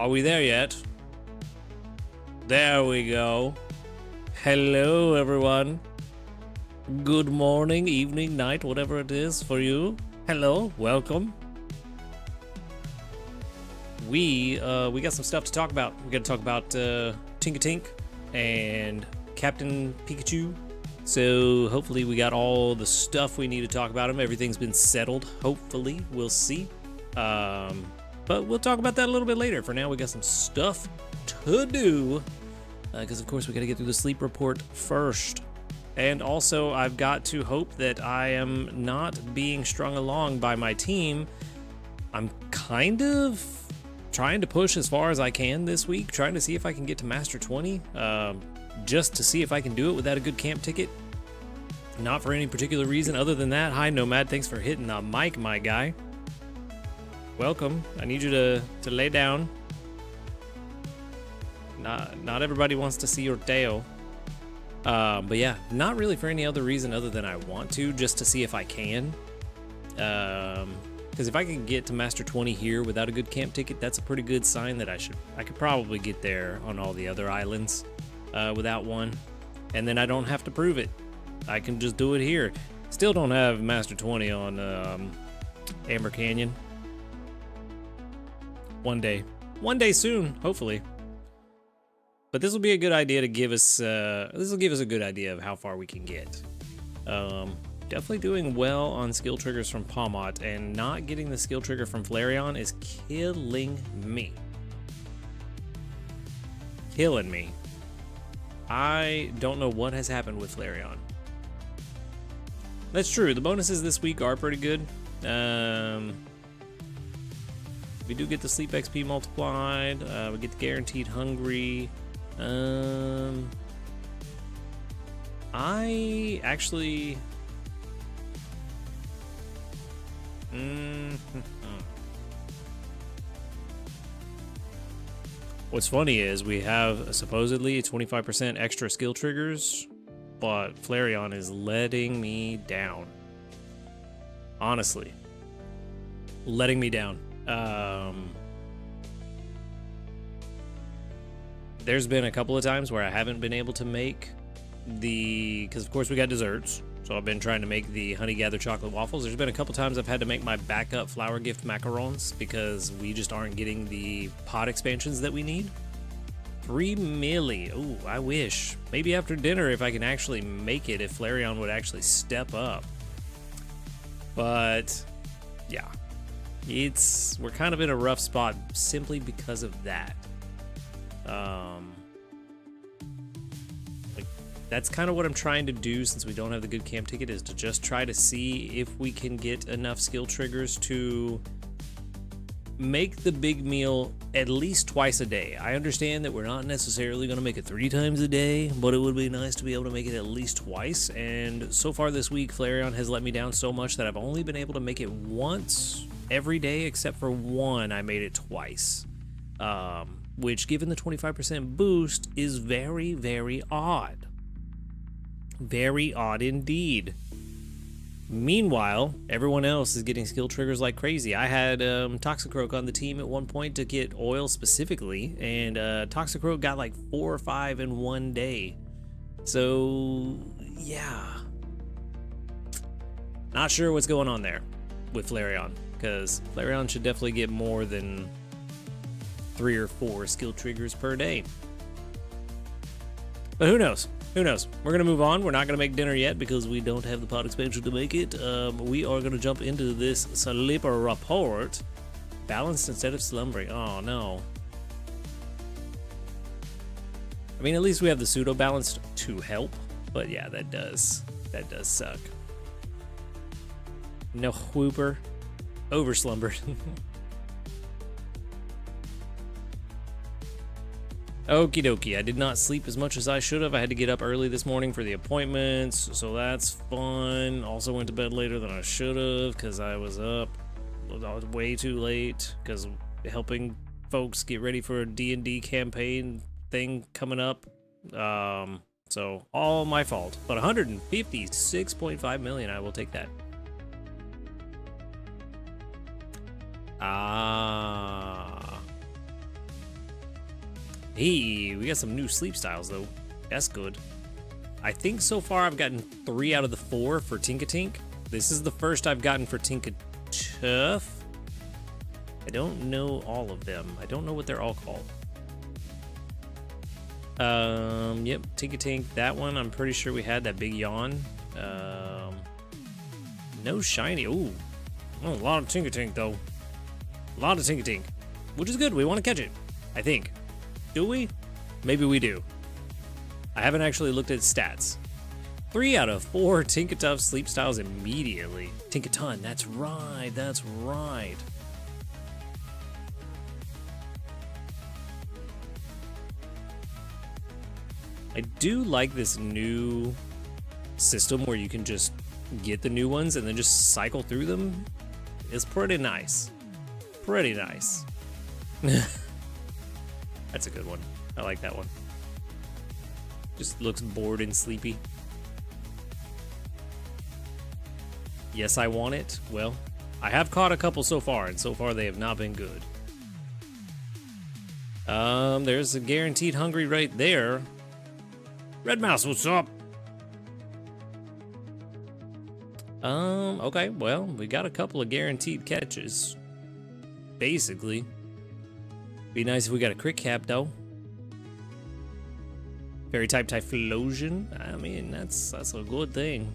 Are we there yet? There we go. Hello, everyone. Good morning, evening, night, whatever it is for you. Hello, welcome. We got some stuff to talk about. We're gonna talk about Tinkatink and Captain Pikachu. So hopefully we got all the stuff we need to talk about him. Everything's been settled. Hopefully, we'll see. But we'll talk about that a little bit later. For now, we got some stuff to do. Because of course we got to get through the sleep report first. And also, I've got to hope that I am not being strung along by my team. I'm kind of trying to push as far as I can this week, trying to see if I can get to Master 20, just to see if I can do it without a good camp ticket. Not for any particular reason other than that. Hi, Nomad. Thanks for hitting the mic, my guy. Welcome. I need you to lay down. Not everybody wants to see your tail. But yeah, not really for any other reason other than I want to, just to see if I can. Because if I can get to Master 20 here without a good camp ticket, that's a pretty good sign that I could probably get there on all the other islands without one. And then I don't have to prove it. I can just do it here. Still don't have Master 20 on Amber Canyon. One day soon, hopefully. But this will be a good idea to give us, this will give us a good idea of how far we can get. Definitely doing well on skill triggers from Palmot, and not getting the skill trigger from Flareon is killing me. Killing me. I don't know what has happened with Flareon. That's true, the bonuses this week are pretty good. We do get the sleep XP multiplied, we get the guaranteed hungry. I actually... What's funny is we have supposedly 25% extra skill triggers, but Flareon is letting me down. Honestly. Letting me down. There's been a couple of times where I haven't been able to make because of course we got desserts, so I've been trying to make the honey gather chocolate waffles. There's been a couple times I've had to make my backup flower gift macarons because we just aren't getting the pot expansions that we need. 3 milli. Ooh, I wish. Maybe after dinner if I can actually make it, if Flareon would actually step up. But yeah, we're kind of in a rough spot simply because of that. Like, that's kind of what I'm trying to do since we don't have the good camp ticket, is to just try to see if we can get enough skill triggers to make the big meal at least twice a day. I understand that we're not necessarily going to make it 3 times a day, but it would be nice to be able to make it at least twice. And so far this week, Flareon has let me down so much that I've only been able to make it once every day, except for one I made it twice. Which, given the 25% boost, is very, very odd. Very odd indeed. Meanwhile, everyone else is getting skill triggers like crazy. I had Toxicroak on the team at one point to get oil specifically, and Toxicroak got like 4 or 5 in one day. So, yeah. Not sure what's going on there with Flareon, because Flareon should definitely get more than 3 or 4 skill triggers per day. But who knows? Who knows? We're going to move on. We're not going to make dinner yet because we don't have the pot expansion to make it. We are going to jump into this sleep report. Balanced instead of slumbering. Oh, no. I mean, at least we have the pseudo-balanced to help. But yeah, that does suck. No whooper. Overslumbered. Okie dokie, I did not sleep as much as I should have. I had to get up early this morning for the appointments, so that's fun. Also went to bed later than I should have because I was up way too late because helping folks get ready for a D&D campaign thing coming up. So all my fault, but 156.5 million, I will take that. Hey, we got some new sleep styles though. That's good. I think so far I've gotten 3 out of the 4 for Tinkatink. This is the first I've gotten for Tinkatuff. I don't know all of them. I don't know what they're all called. Yep, Tinkatink, that one, I'm pretty sure we had that big yawn. No shiny. Ooh, oh, a lot of Tinkatink though. A lot of Tinkatink, which is good. We want to catch it, I think. Do we? Maybe we do. I haven't actually looked at stats. 3 out of 4 Tinkatuff sleep styles immediately. Tinkaton, that's right, that's right. I do like this new system where you can just get the new ones and then just cycle through them. It's pretty nice. Pretty nice. That's a good one. I like that one. Just looks bored and sleepy. Yes, I want it. Well, I have caught a couple so far, and so far they have not been good. There's a guaranteed hungry right there. Red Mouse, what's up? Okay, well, we got a couple of guaranteed catches. Basically. Be nice if we got a crit cap, though. Fairy type Typhlosion. I mean, that's a good thing.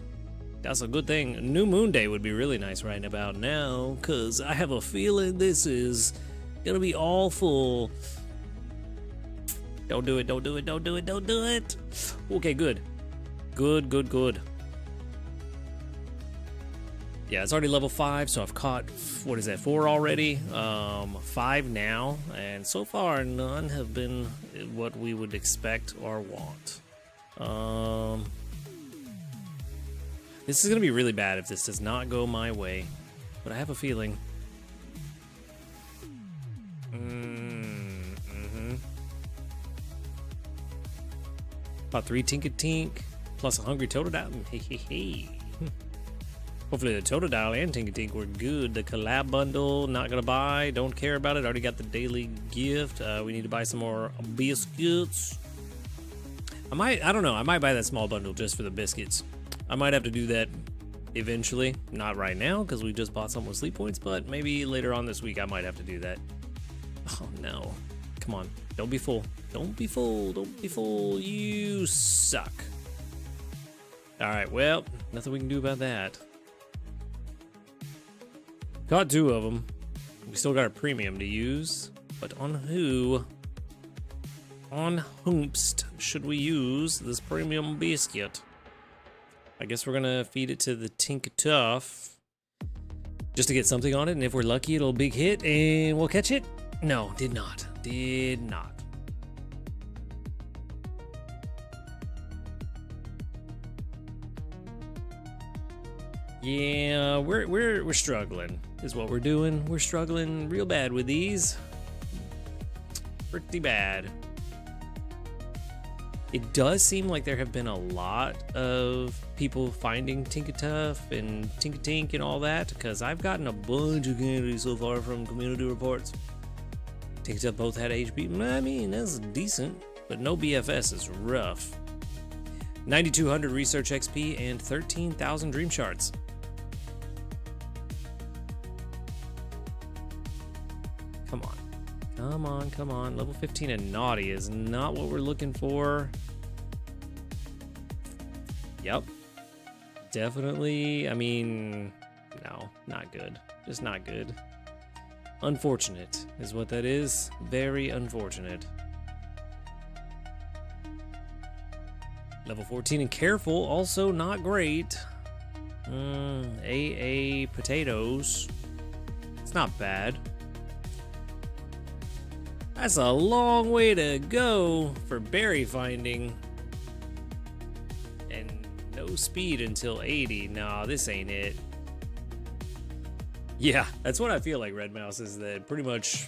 That's a good thing. New Moon Day would be really nice right about now, because I have a feeling this is gonna be awful. Don't do it, don't do it, don't do it, don't do it. Okay, good. Good, good, good. Yeah, it's already level 5, so I've caught, what is that, 4 already? 5 now, and so far none have been what we would expect or want. This is gonna be really bad if this does not go my way, but I have a feeling. About 3 Tinkatink, plus a hungry Totodile. Hey. Hopefully the Totodile and Tinkatink were good. The collab bundle, not gonna buy, don't care about it. Already got the daily gift. We need to buy some more biscuits. I don't know, I might buy that small bundle just for the biscuits. I might have to do that eventually. Not right now, because we just bought some with sleep points, but maybe later on this week I might have to do that. Oh no. Come on, don't be full. Don't be full, don't be full. You suck. Alright, well, nothing we can do about that. Caught 2 of them. We still got a premium to use, but on who? On whomst should we use this premium biscuit? I guess we're gonna feed it to the Tinkatuff just to get something on it, and if we're lucky, it'll big hit and we'll catch it. No, did not. Did not. Yeah, we're struggling, is what we're doing. We're struggling real bad with these. Pretty bad. It does seem like there have been a lot of people finding Tinkatuff and Tinkatink and all that, because I've gotten a bunch of candies so far from community reports. Tinkatuff both had HP. I mean, that's decent, but no BFS is rough. 9,200 research XP and 13,000 dream shards. Come on. Come on, come on. Level 15 and naughty is not what we're looking for. Yep. Definitely, I mean, no, not good. Just not good. Unfortunate is what that is. Very unfortunate. Level 14 and careful, also not great. AA potatoes. It's not bad. That's a long way to go for berry finding. And no speed until 80. Nah, this ain't it. Yeah, that's what I feel like, Red Mouse, is that pretty much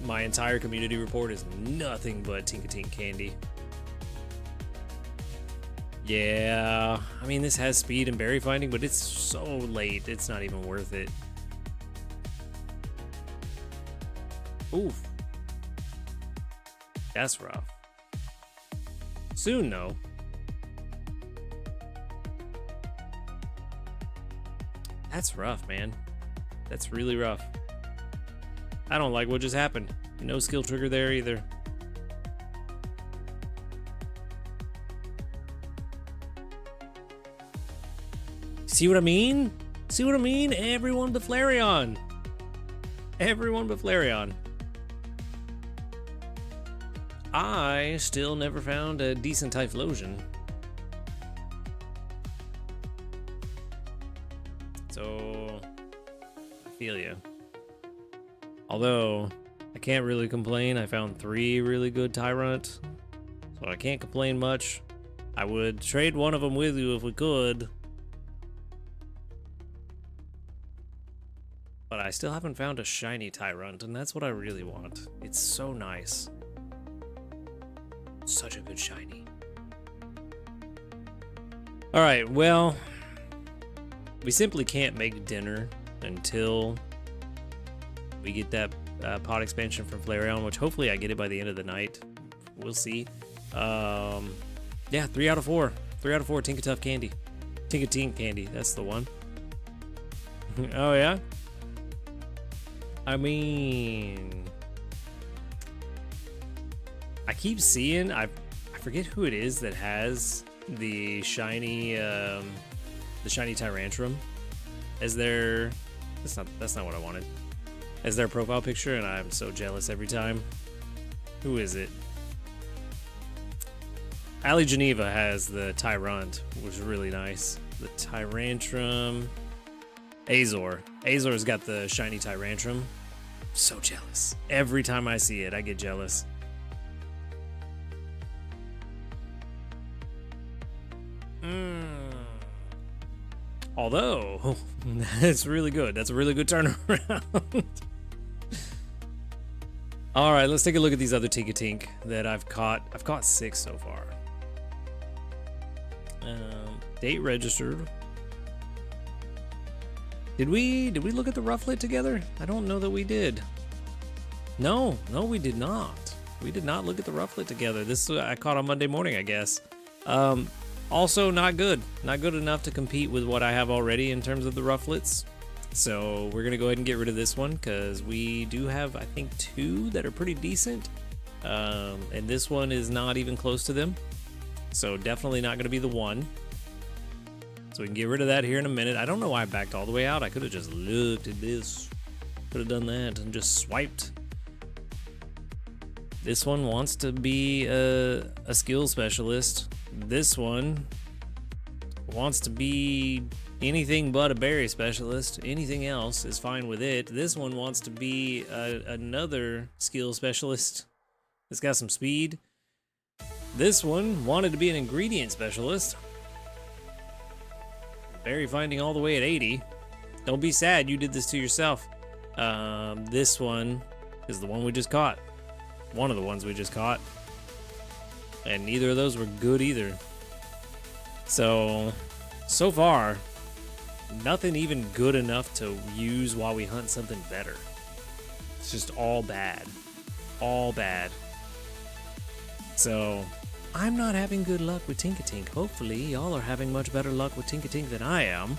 my entire community report is nothing but Tinkatink candy. Yeah, I mean, this has speed and berry finding, but it's so late, it's not even worth it. Oof. That's rough. Soon, though. That's rough, man. That's really rough. I don't like what just happened. No skill trigger there either. See what I mean? See what I mean? Everyone but Flareon. Everyone but Flareon. I still never found a decent Typhlosion. So, I feel you. Although, I can't really complain. I found 3 really good Tyrant. So I can't complain much. I would trade one of them with you if we could. But I still haven't found a shiny Tyrant, and that's what I really want. It's so nice. Such a good shiny. Alright, well, we simply can't make dinner until we get that pod expansion from Flareon, which hopefully I get it by the end of the night. We'll see. Yeah, 3 out of 4. 3 out of 4 Tinkatink candy. Tinkatink candy, that's the one. Oh, yeah? I mean, I keep seeing, I forget who it is that has the shiny Tyrantrum as their, that's not what I wanted, as their profile picture, and I'm so jealous every time. Who is it? Ali Geneva has the Tyrant, which is really nice. The Tyrantrum. Azor's got the shiny Tyrantrum. So jealous. Every time I see it, I get jealous. Although, that's really good. That's a really good turnaround. Alright, let's take a look at these other Tinkatink that I've caught. I've caught 6 so far. Date registered. Did we look at the Rufflet together? I don't know that we did. No, we did not. We did not look at the Rufflet together. This I caught on Monday morning, I guess. Also not good. Not good enough to compete with what I have already in terms of the Rufflets. So we're gonna go ahead and get rid of this one because we do have, I think, 2 that are pretty decent. And this one is not even close to them. So definitely not gonna be the one. So we can get rid of that here in a minute. I don't know why I backed all the way out. I could have just looked at this. Could have done that and just swiped. This one wants to be a skill specialist. This one wants to be anything but a berry specialist. Anything else is fine with it. This one wants to be another skill specialist. It's got some speed. This one wanted to be an ingredient specialist. Berry finding all the way at 80. Don't be sad, you did this to yourself. This one is the one we just caught. One of the ones we just caught. And neither of those were good either. So far, nothing even good enough to use while we hunt something better. It's just all bad. All bad. So I'm not having good luck with Tinkatink. Hopefully, y'all are having much better luck with Tinkatink than I am.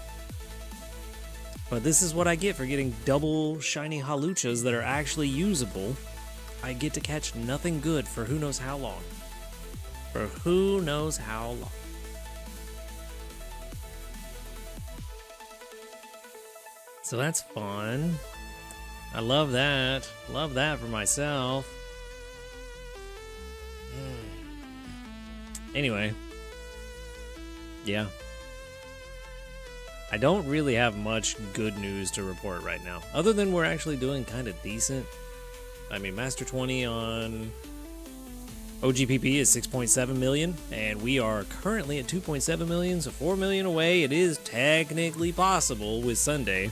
But this is what I get for getting double shiny Haluchas that are actually usable. I get to catch nothing good for who knows how long. For who knows how long. So that's fun. I love that. Love that for myself. Anyway, yeah. I don't really have much good news to report right now, other than we're actually doing kind of decent. I mean, Master 20 on OGPP is 6.7 million, and we are currently at 2.7 million, so 4 million away. It is technically possible with Sunday,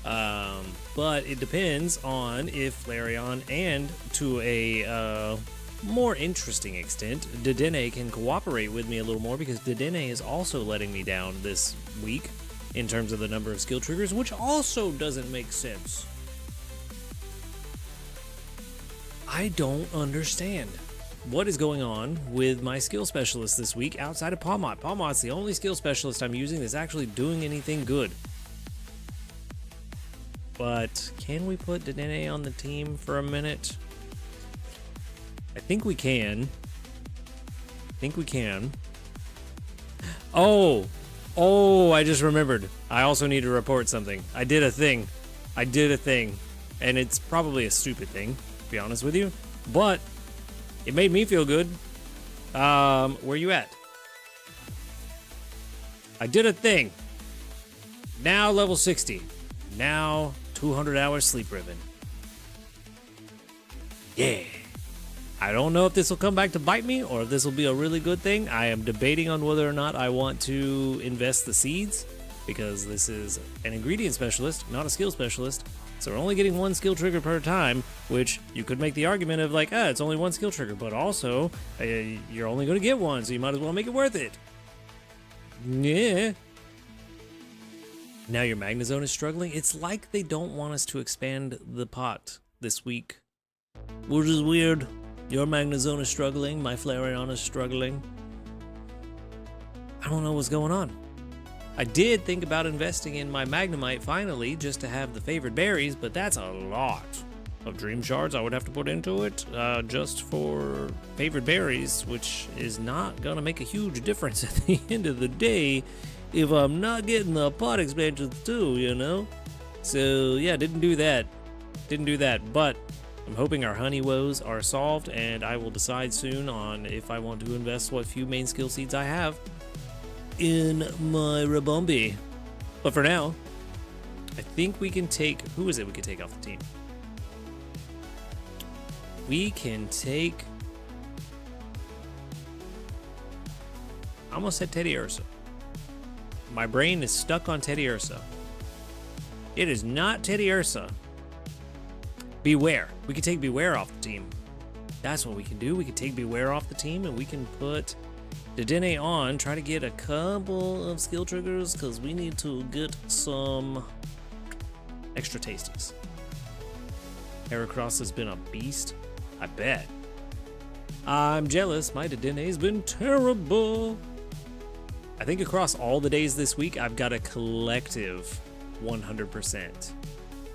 but it depends on if Flareon and, to a more interesting extent, Dedenne can cooperate with me a little more, because Dedenne is also letting me down this week in terms of the number of skill triggers, which also doesn't make sense. I don't understand. what is going on with my skill specialist this week outside of Palmot. Palmot's the only skill specialist I'm using that's actually doing anything good. But can we put Dedenne on the team for a minute? I think we can. Oh, I just remembered. I also need to report something. I did a thing. And it's probably a stupid thing, to be honest with you. But it made me feel good. Where you at? I did a thing. Now level 60. Now 200 hours sleep ribbon. Yeah. I don't know if this will come back to bite me or if this will be a really good thing. I am debating on whether or not I want to invest the seeds because this is an ingredient specialist, not a skill specialist. So we're only getting one skill trigger per time, which you could make the argument of like, it's only one skill trigger, but also you're only going to get one, so you might as well make it worth it. Yeah. Now your Magnezone is struggling. It's like they don't want us to expand the pot this week, which is weird. Your Magnezone is struggling. My Flareon is struggling. I don't know what's going on. I did think about investing in my Magnemite finally just to have the favored berries, but that's a lot of Dream Shards I would have to put into it just for favored berries, which is not going to make a huge difference at the end of the day if I'm not getting the pot expansions too, you know? So yeah, didn't do that, but I'm hoping our honey woes are solved, and I will decide soon on if I want to invest what few main skill seeds I have in my Rabombi. But for now, I think we can take, who is it we can take off the team? We can take, I almost said Teddy Ursa. My brain is stuck on Teddy Ursa. It is not Teddy Ursa. Beware. We can take Beware off the team. That's what we can do. We can take Beware off the team and we can put Dedenne on, try to get a couple of skill triggers because we need to get some extra tasties. Heracross has been a beast. I bet. I'm jealous. My Dedenne's been terrible. I think across all the days this week, I've got a collective 100%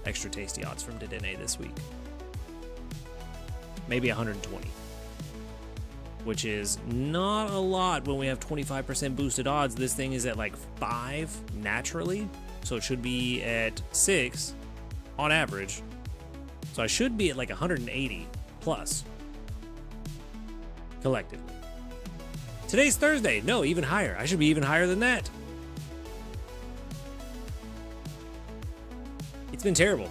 extra tasty odds from Dedenne this week. Maybe 120. Which is not a lot when we have 25% boosted odds. This thing is at like 5 naturally, so it should be at 6 on average. So I should be at like 180 plus collectively. Today's Thursday. No, even higher. I should be even higher than that. It's been terrible.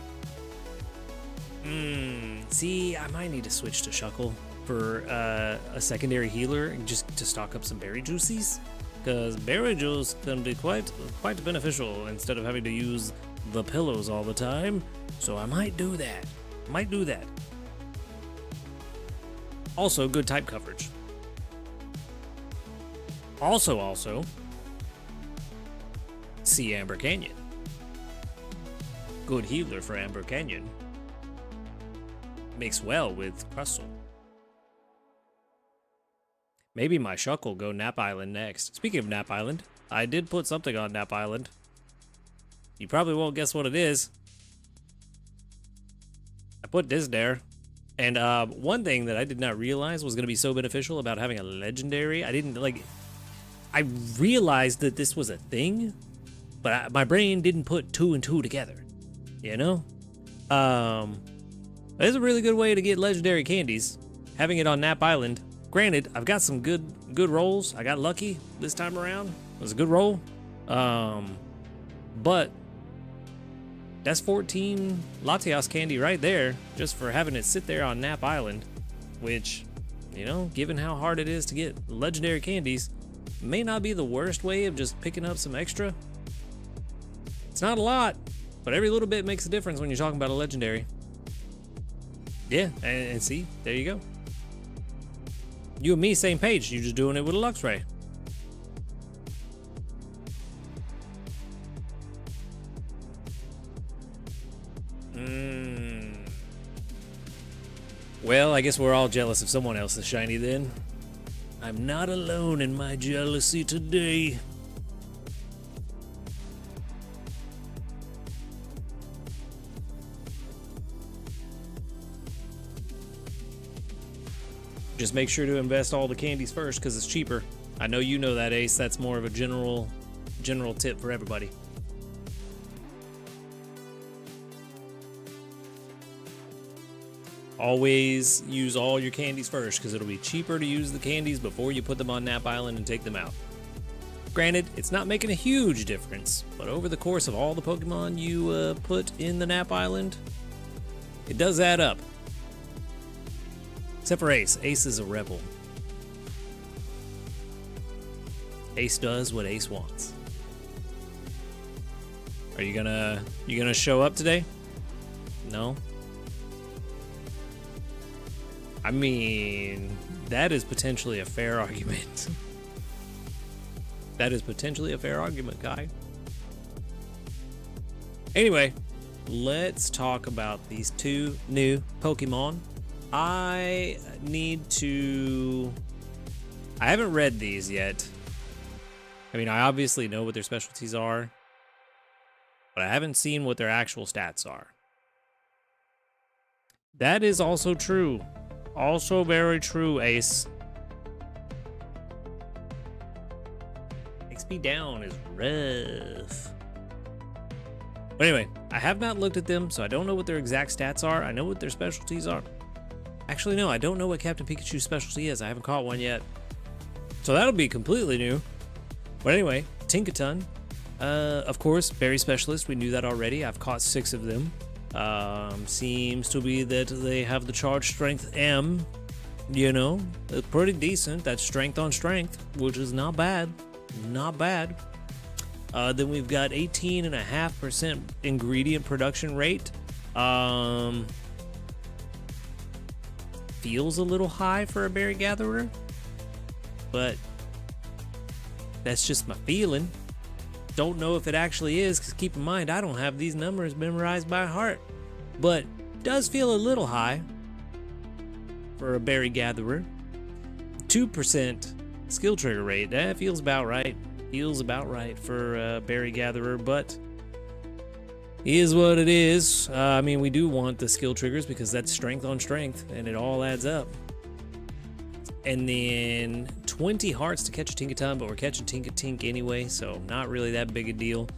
See, I might need to switch to Shuckle for a secondary healer just to stock up some berry juices, because berry juice can be quite beneficial instead of having to use the pillows all the time. So I might do that. Also, good type coverage. Also, see Amber Canyon. Good healer for Amber Canyon. Makes well with Crustle. Maybe my Shuckle go Nap Island next. Speaking of Nap Island, I did put something on Nap Island. You probably won't guess what it is. I put this there. And one thing that I did not realize was going to be so beneficial about having a legendary, I realized that this was a thing, but my brain didn't put 2 and 2 together, you know? It's a really good way to get legendary candies, having it on Nap Island. Granted, I've got some good rolls. I got lucky this time around. It was a good roll. But that's 14 Latias candy right there just for having it sit there on Nap Island, which, you know, given how hard it is to get legendary candies, may not be the worst way of just picking up some extra. It's not a lot, but every little bit makes a difference when you're talking about a legendary. Yeah, and see, there you go. You and me, same page. You're just doing it with a Luxray. Well, I guess we're all jealous of someone else's shiny then. I'm not alone in my jealousy today. Just make sure to invest all the candies first because it's cheaper. I know you know that, Ace. That's more of a general tip for everybody. Always use all your candies first because it'll be cheaper to use the candies before you put them on Nap Island and take them out. Granted, it's not making a huge difference, but over the course of all the Pokemon you put in the Nap Island, it does add up. Except for Ace. Ace is a rebel. Ace does what Ace wants. Are you gonna show up today? No? I mean, that is potentially a fair argument. That is potentially a fair argument, guy. Anyway, let's talk about these two new Pokemon. I haven't read these yet. I mean, I obviously know what their specialties are, but I haven't seen what their actual stats are. That is also true. Also very true, Ace. XP down is rough. But anyway, I have not looked at them, so I don't know what their exact stats are. I know what their specialties are. Actually, no, I don't know what Captain Pikachu's specialty is. I haven't caught one yet. So that'll be completely new. But anyway, Tinkatink. Of course, Berry Specialist. We knew that already. I've caught 6 of them. Seems to be that they have the charge strength M. You know, it's pretty decent. That's strength on strength, which is not bad. Not bad. Then we've got 18.5% ingredient production rate. Feels a little high for a berry gatherer, but that's just my feeling. Don't know if it actually is, because keep in mind, I don't have these numbers memorized by heart, but does feel a little high for a berry gatherer. 2% skill trigger rate. That feels about right. Feels about right for a berry gatherer, but is what it is. I mean, we do want the skill triggers because that's strength on strength, and it all adds up. And then 20 hearts to catch a Tinkatink, but we're catching Tinkatink anyway, so not really that big a deal.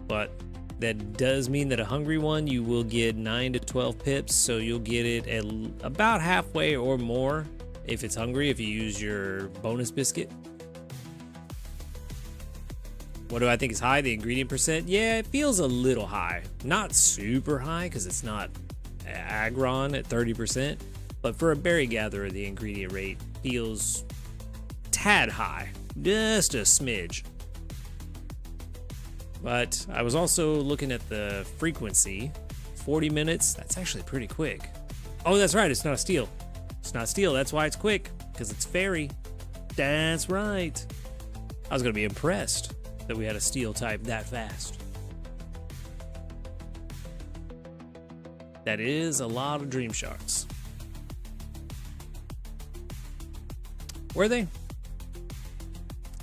But that does mean that a hungry one, you will get 9 to 12 pips, so you'll get it at about halfway or more if it's hungry, if you use your bonus biscuit. What do I think is high? The ingredient percent? Yeah, it feels a little high. Not super high because it's not Aggron at 30%. But for a berry gatherer, the ingredient rate feels tad high. Just a smidge. But I was also looking at the frequency. 40 minutes, that's actually pretty quick. Oh, that's right, it's not a steal. It's not steel, that's why it's quick. Because it's fairy. That's right. I was going to be impressed that we had a steel type that fast. That is a lot of Dream Sharks. Were they?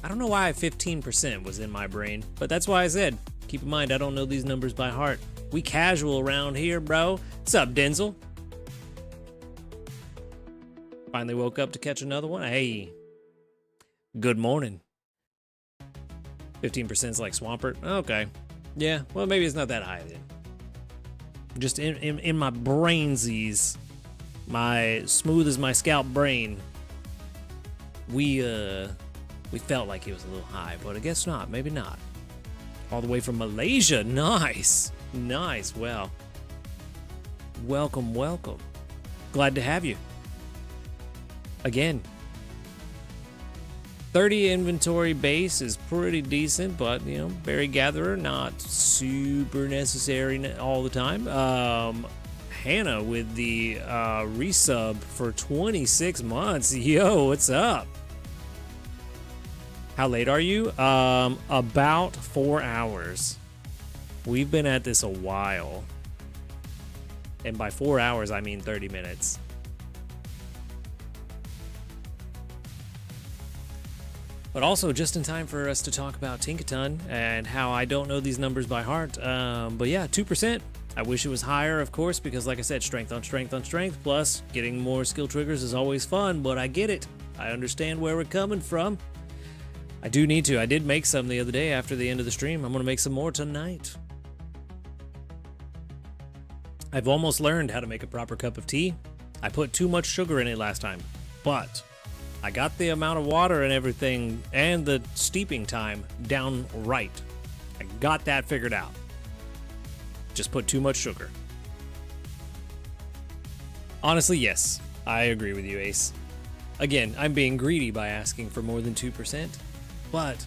I don't know why 15% was in my brain, but that's why I said, keep in mind, I don't know these numbers by heart. We casual around here, bro. What's up, Denzel? Finally woke up to catch another one. Hey, good morning. 15% is like Swampert. Okay. Yeah, well, maybe it's not that high then. Just in my brainsies, my smooth as my scalp brain, we felt like it was a little high, but I guess not. Maybe not. All the way from Malaysia. Nice. Nice. Well, welcome, welcome. Glad to have you. Again. 30 inventory base is pretty decent, but, you know, berry gatherer, not super necessary all the time. Hannah with the resub for 26 months. Yo, what's up? How late are you? About 4 hours. We've been at this a while. And by 4 hours, I mean 30 minutes. But also just in time for us to talk about Tinkatink and how I don't know these numbers by heart. But yeah, 2%. I wish it was higher, of course, because like I said, strength on strength on strength, plus getting more skill triggers is always fun, but I get it. I understand where we're coming from. I do need to. I did make some the other day after the end of the stream. I'm going to make some more tonight. I've almost learned how to make a proper cup of tea. I put too much sugar in it last time, but I got the amount of water and everything and the steeping time down right. I got that figured out. Just put too much sugar. Honestly, yes, I agree with you, Ace. Again, I'm being greedy by asking for more than 2%, but,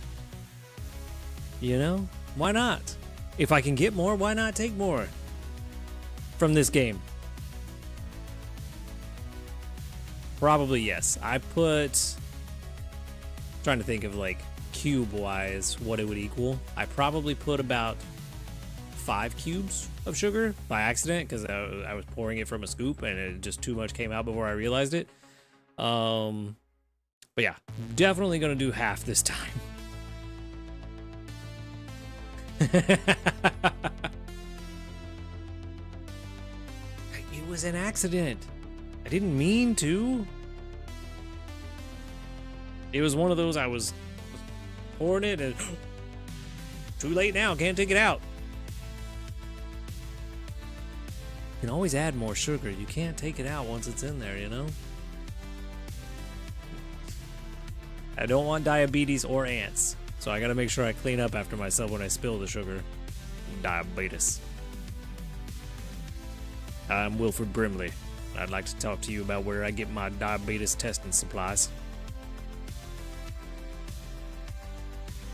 you know, why not? If I can get more, why not take more from this game? Probably yes. I put, trying to think of like cube-wise what it would equal. I probably put about 5 cubes of sugar by accident because I was pouring it from a scoop and it just too much came out before I realized it. But yeah, definitely gonna do half this time. It was an accident. I didn't mean to. It was one of those I was pouring it and too late now, can't take it out. You can always add more sugar. You can't take it out once it's in there, you know? I don't want diabetes or ants, so I gotta make sure I clean up after myself when I spill the sugar. Diabetes. I'm Wilfred Brimley. I'd like to talk to you about where I get my diabetes testing supplies.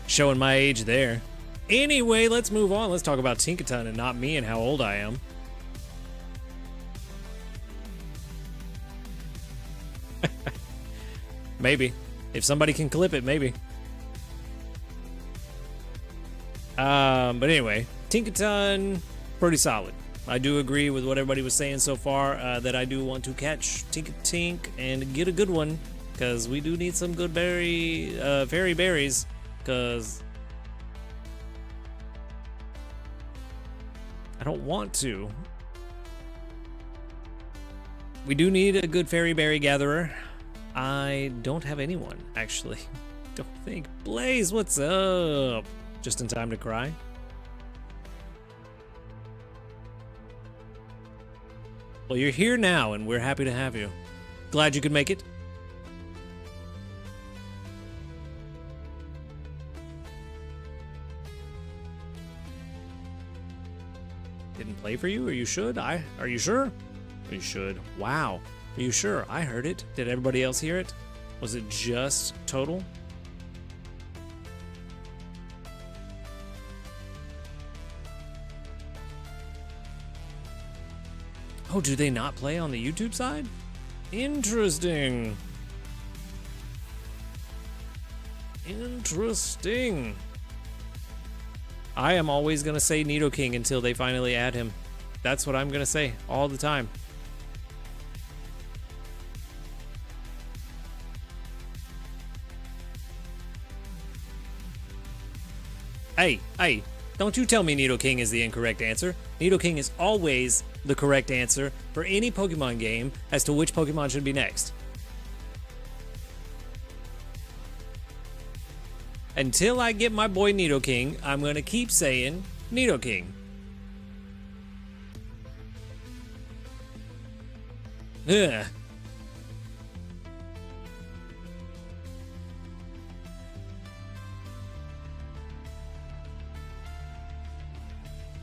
Showing my age there. Anyway, let's move on. Let's talk about Tinkatink and not me and how old I am. Maybe. If somebody can clip it, maybe. But anyway, Tinkatink, pretty solid. I do agree with what everybody was saying so far, that I do want to catch Tinkatink and get a good one, because we do need some good fairy berries, because I don't want to. We do need a good fairy berry gatherer. I don't have anyone, actually. Don't think. Blaze, what's up? Just in time to cry. Well, you're here now, and we're happy to have you. Glad you could make it. Didn't play for you? Are you should? Are you sure? You should. Wow. Are you sure? I heard it. Did everybody else hear it? Was it just total? Oh, do they not play on the YouTube side? Interesting. Interesting. I am always going to say Nidoking until they finally add him. That's what I'm going to say all the time. Hey, don't you tell me Nidoking is the incorrect answer. Nidoking is always the correct answer for any Pokemon game as to which Pokemon should be next. Until I get my boy Nidoking, I'm gonna keep saying Nidoking. Ugh.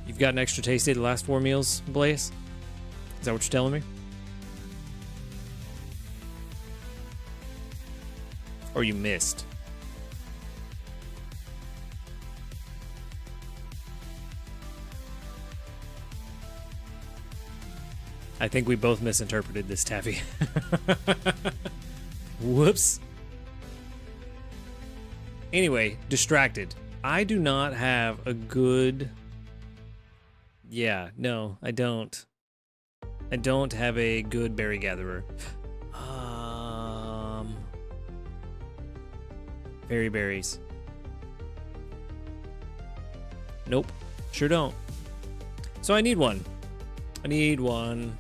You've gotten extra tasty the last 4 meals, Blaze? Is that what you're telling me? Or you missed? I think we both misinterpreted this, Taffy. Whoops. Anyway, distracted. I do not have a good... Yeah, no, I don't. I don't have a good berry gatherer. fairy berries. Nope, sure don't. So I need one. I need one.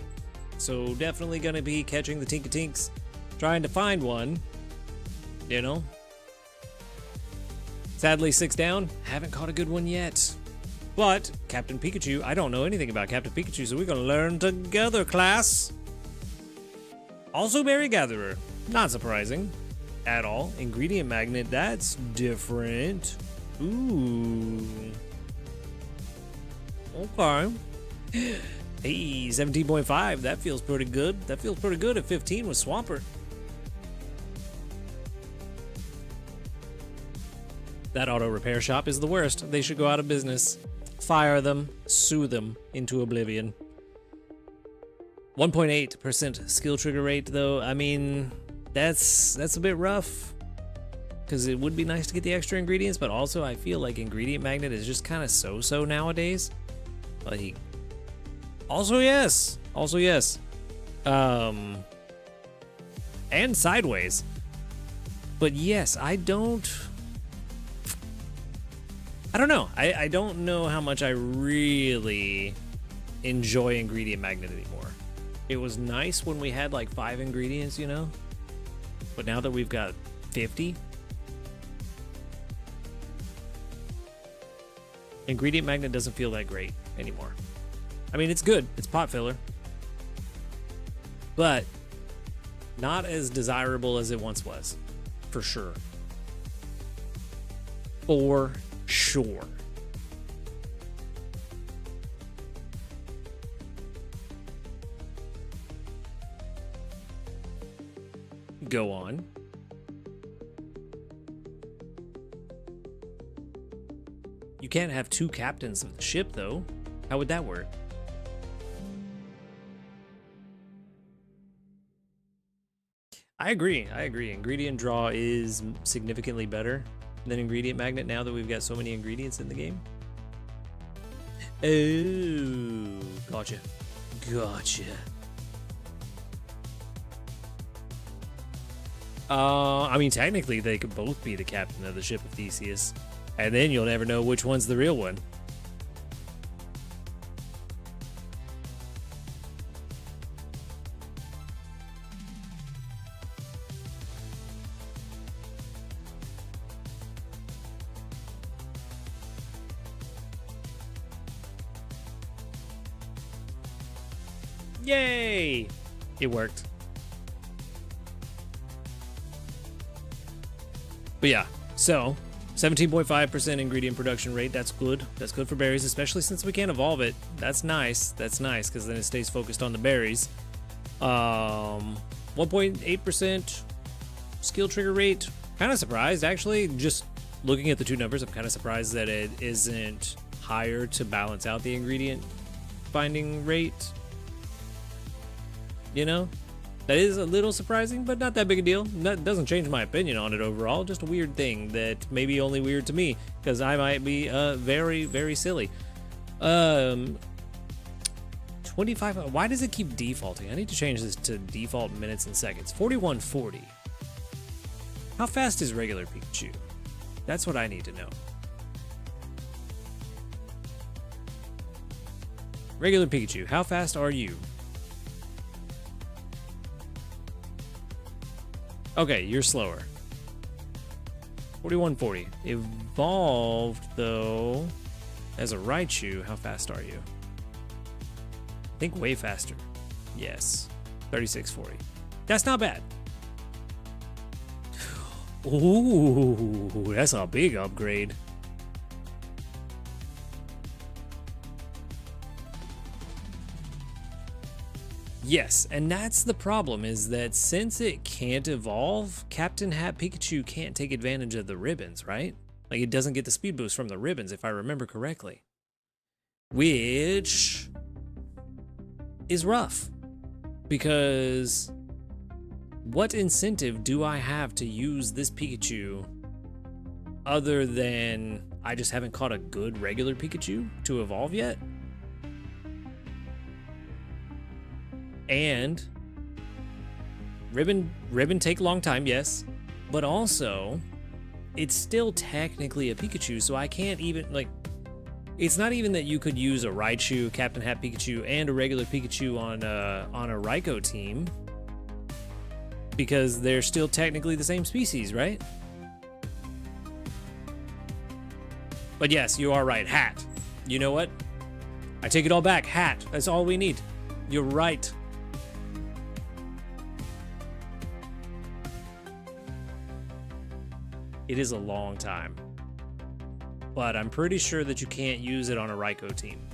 So definitely gonna be catching the Tinkatinks, trying to find one, you know? Sadly, 6 down, haven't caught a good one yet. But Captain Pikachu, I don't know anything about Captain Pikachu, so we're gonna learn together, class. Also Berry Gatherer, not surprising at all. Ingredient Magnet, that's different. Ooh. Okay. Hey, 17.5, that feels pretty good. That feels pretty good at 15 with Swampert. That auto repair shop is the worst. They should go out of business. Fire them, sue them into oblivion. 1.8% skill trigger rate though, I mean, that's a bit rough. Because it would be nice to get the extra ingredients, but also I feel like Ingredient Magnet is just kind of so-so nowadays. Like, also yes. And sideways. But yes, I don't know. I don't know how much I really enjoy Ingredient Magnet anymore. It was nice when we had like 5 ingredients, you know? But now that we've got 50, Ingredient Magnet doesn't feel that great anymore. I mean, it's good. It's pot filler. But not as desirable as it once was. For sure. For sure. Go on. You can't have 2 captains of the ship, though. How would that work? I agree. Ingredient Draw is significantly better than Ingredient Magnet now that we've got so many ingredients in the game. Oh, gotcha. I mean, technically, they could both be the captain of the ship of Theseus, and then you'll never know which one's the real one. Yay! It worked. But yeah, so 17.5% ingredient production rate. That's good. That's good for berries, especially since we can't evolve it. That's nice. That's nice because then it stays focused on the berries. 1.8% skill trigger rate. Kind of surprised, actually. Just looking at the 2 numbers, I'm kind of surprised that it isn't higher to balance out the ingredient finding rate. You know, that is a little surprising, but not that big a deal. That doesn't change my opinion on it overall. Just a weird thing that may be only weird to me because I might be very, very silly. 25. Why does it keep defaulting? I need to change this to default minutes and seconds. 4140. How fast is regular Pikachu? That's what I need to know. Regular Pikachu, how fast are you? Okay, you're slower. 4140. Evolved, though, as a Raichu, how fast are you? I think way faster. Yes. 3640. That's not bad. Ooh, that's a big upgrade. Yes, and that's the problem, is that since it can't evolve, Captain Hat Pikachu can't take advantage of the ribbons, right? Like, it doesn't get the speed boost from the ribbons, if I remember correctly. Which is rough, because what incentive do I have to use this Pikachu other than I just haven't caught a good regular Pikachu to evolve yet? And ribbon take a long time, yes, but also it's still technically a Pikachu, so I can't even, like, it's not even that you could use a Raichu, Captain Hat Pikachu, and a regular Pikachu on a Raikou team, because they're still technically the same species, right? But yes, you are right, Hat. You know what? I take it all back, Hat. That's all we need. You're right. It is a long time. But I'm pretty sure that you can't use it on a Raikou team.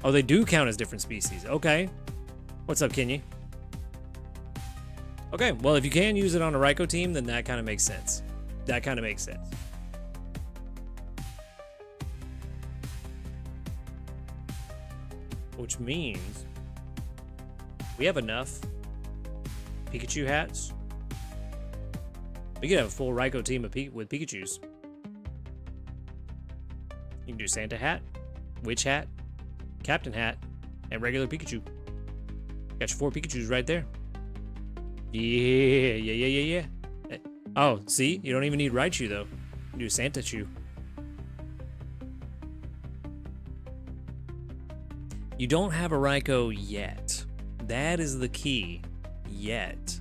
Oh, they do count as different species. Okay. What's up, Kenny? Okay, well, if you can use it on a Raikou team, then that kind of makes sense. That kind of makes sense. Which means we have enough Pikachu hats. We could have a full Raikou team with Pikachus. You can do Santa hat, Witch hat, Captain hat, and regular Pikachu. Got your 4 Pikachus right there. Yeah. Oh, see? You don't even need Raichu, though. You can do Santa Chew. You don't have a Raikou yet. That is the key. Yet.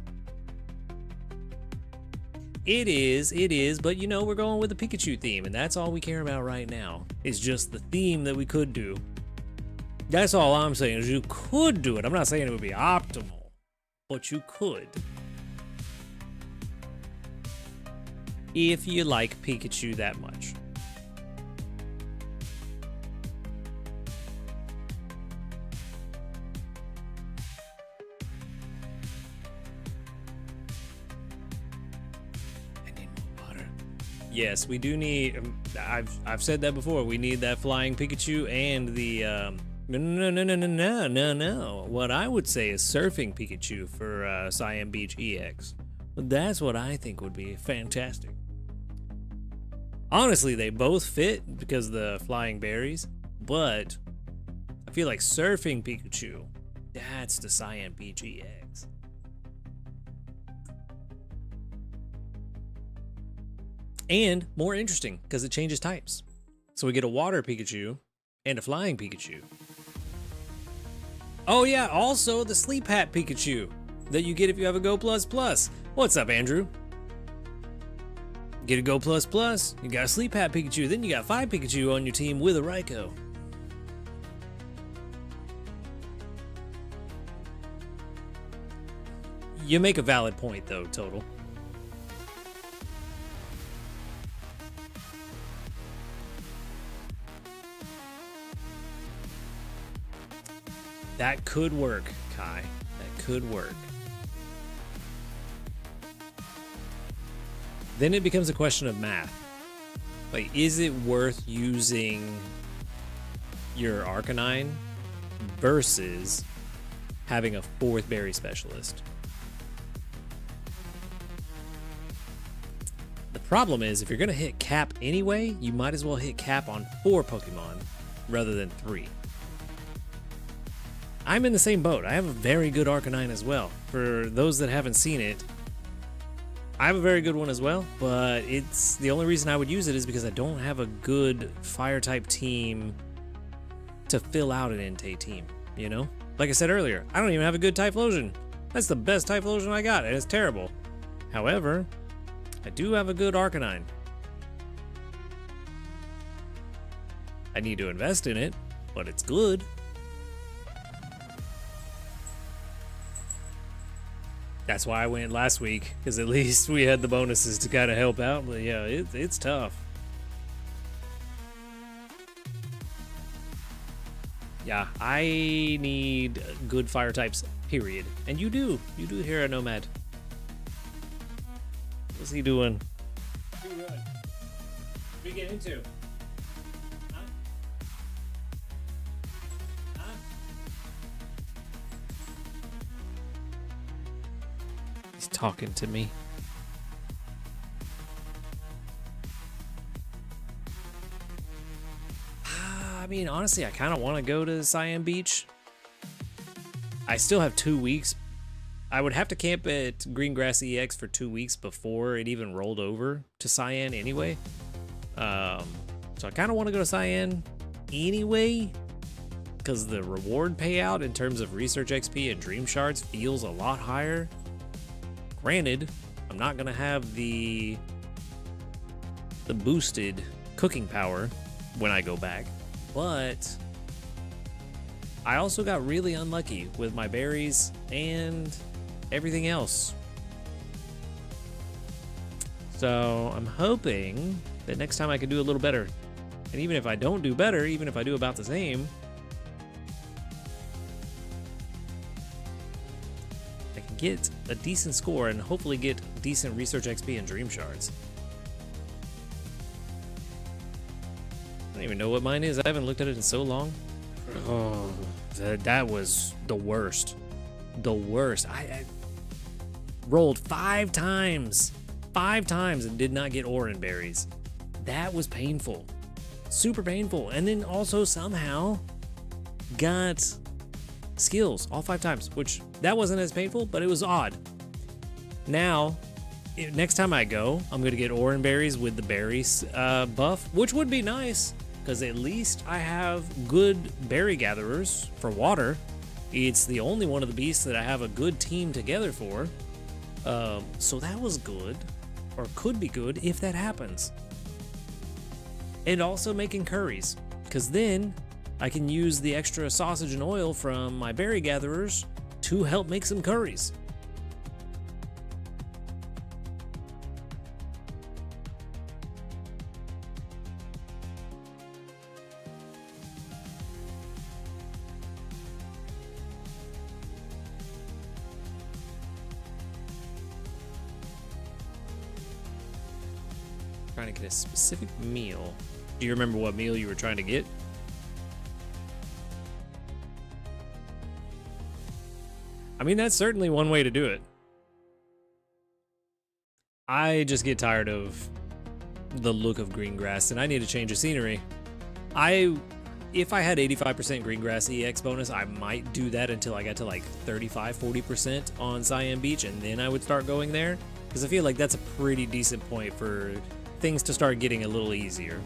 It is, but you know, we're going with the Pikachu theme, and that's all we care about right now. It's just the theme that we could do. That's all I'm saying, is you could do it. I'm not saying it would be optimal, but you could. If you like Pikachu that much. Yes, we do need. I've said that before. We need that flying Pikachu and the no. What I would say is surfing Pikachu for Cyan Beach EX. That's what I think would be fantastic. Honestly, they both fit because of the flying berries, but I feel like surfing Pikachu. That's the Cyan Beach EX. And more interesting, because it changes types. So we get a water Pikachu and a flying Pikachu. Oh yeah, also the Sleep Hat Pikachu that you get if you have a Go Plus Plus. What's up, Andrew? Get a Go Plus Plus, you got a Sleep Hat Pikachu, then you got 5 Pikachu on your team with a Raikou. You make a valid point though, Total. That could work, Kai. That could work. Then it becomes a question of math. Like, is it worth using your Arcanine versus having a 4th berry specialist? The problem is, if you're gonna hit cap anyway, you might as well hit cap on 4 Pokemon rather than 3. I'm in the same boat. I have a very good Arcanine as well. For those that haven't seen it, I have a very good one as well, but it's the only reason I would use it is because I don't have a good fire type team to fill out an Entei team, you know? Like I said earlier, I don't even have a good Typhlosion. That's the best Typhlosion I got, and it's terrible. However, I do have a good Arcanine. I need to invest in it, but it's good. That's why I went last week, because at least we had the bonuses to kind of help out. But yeah, it's tough. Yeah, I need good fire types, period. And you do here at Nomad. What's he doing? Too good. What are you getting into? He's talking to me. I mean, honestly, I kind of want to go to Cyan Beach. I still have 2 weeks I would have to camp at Greengrass EX for 2 weeks before it even rolled over to Cyan anyway. So I kind of want to go to Cyan anyway, because the reward payout in terms of research XP and dream shards feels a lot higher. Granted, I'm not gonna have the boosted cooking power when I go back, but I also got really unlucky with my berries and everything else. So I'm hoping that next time I can do a little better. And even if I don't do better, even if I do about the same, I can get a decent score and hopefully get decent research XP and dream shards. I don't even know what mine is. I haven't looked at it in so long. Oh, that was the worst. The worst. I rolled 5 times. 5 times and did not get Oran berries. That was painful. Super painful. And then also somehow got skills all 5 times, which that wasn't as painful, but it was odd. Now, next time I go, I'm going to get Oran berries with the berries buff, which would be nice, because at least I have good berry gatherers for water. It's the only one of the beasts that I have a good team together for. So that was good, or could be good if that happens. And also making curries, because then I can use the extra sausage and oil from my berry gatherers to help make some curries. Trying to get a specific meal. Do you remember what meal you were trying to get? I mean, that's certainly one way to do it. I just get tired of the look of green grass and I need a change of scenery. If I had 85% green grass EX bonus, I might do that until I got to like 35-40% on Cyan Beach, and then I would start going there, because I feel like that's a pretty decent point for things to start getting a little easier.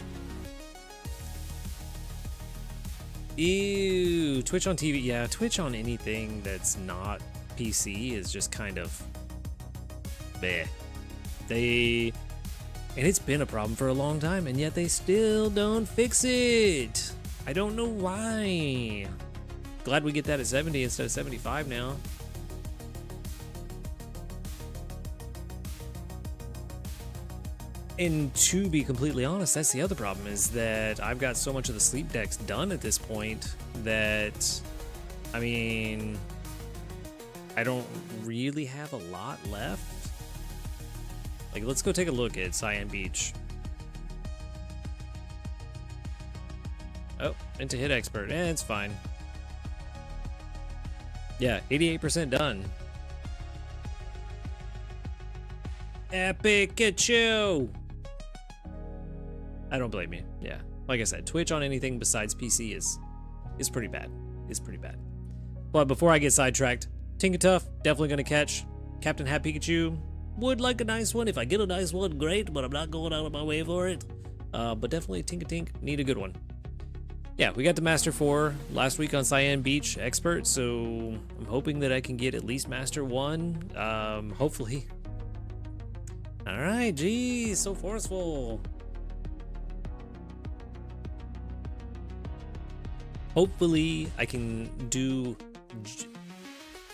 Ew, Twitch on TV. Yeah, Twitch on anything that's not PC is just kind of bleh. And it's been a problem for a long time, and yet they still don't fix it. I don't know why. Glad we get that at 70 instead of 75 now. And to be completely honest, that's the other problem, is that I've got so much of the sleep decks done at this point that, I mean, I don't really have a lot left. Like, let's go take a look at Cyan Beach. Oh, into hit expert. It's fine. Yeah, 88% done. Pikachu! I don't blame you. Yeah, like I said, Twitch on anything besides PC is pretty bad. It's pretty bad. But before I get sidetracked, Tinkatink, definitely gonna catch. Captain Hat Pikachu, would like a nice one. If I get a nice one, great, but I'm not going out of my way for it. But definitely Tinkatink, need a good one. Yeah, we got to Master 4 last week on Cyan Beach Expert, so I'm hoping that I can get at least Master 1, hopefully. Alright, geez, so forceful. Hopefully I can do,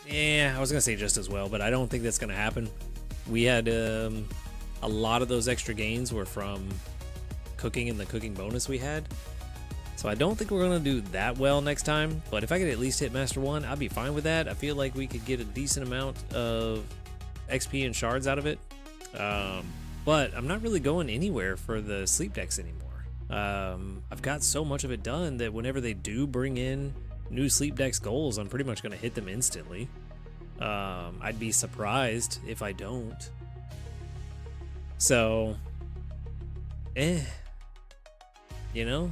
I was gonna say just as well, but I don't think that's gonna happen. We had a lot of those extra gains were from cooking and the cooking bonus we had. So I don't think we're gonna do that well next time, but if I could at least hit Master 1, I'd be fine with that. I feel like we could get a decent amount of XP and shards out of it. But I'm not really going anywhere for the sleep decks anymore. I've got so much of it done that whenever they do bring in new sleep decks goals, I'm pretty much going to hit them instantly. I'd be surprised if I don't. So, you know,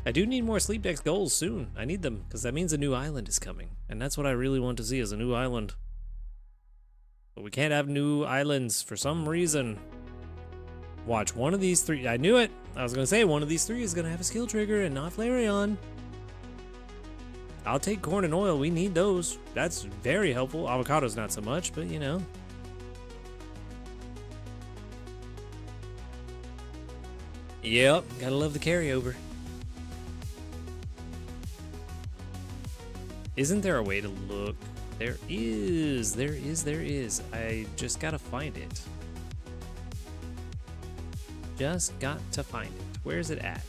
I do need more Sleep Dex goals soon. I need them, because that means a new island is coming. And that's what I really want to see, is a new island. But we can't have new islands for some reason. Watch, one of these three, I knew it. I was gonna say, one of these three is gonna have a skill trigger and not Flareon. I'll take corn and oil, we need those. That's very helpful. Avocado's not so much, but you know. Yep, gotta love the carryover. Isn't there a way to look? There is. I just gotta find it. Just got to find it. Where's it at?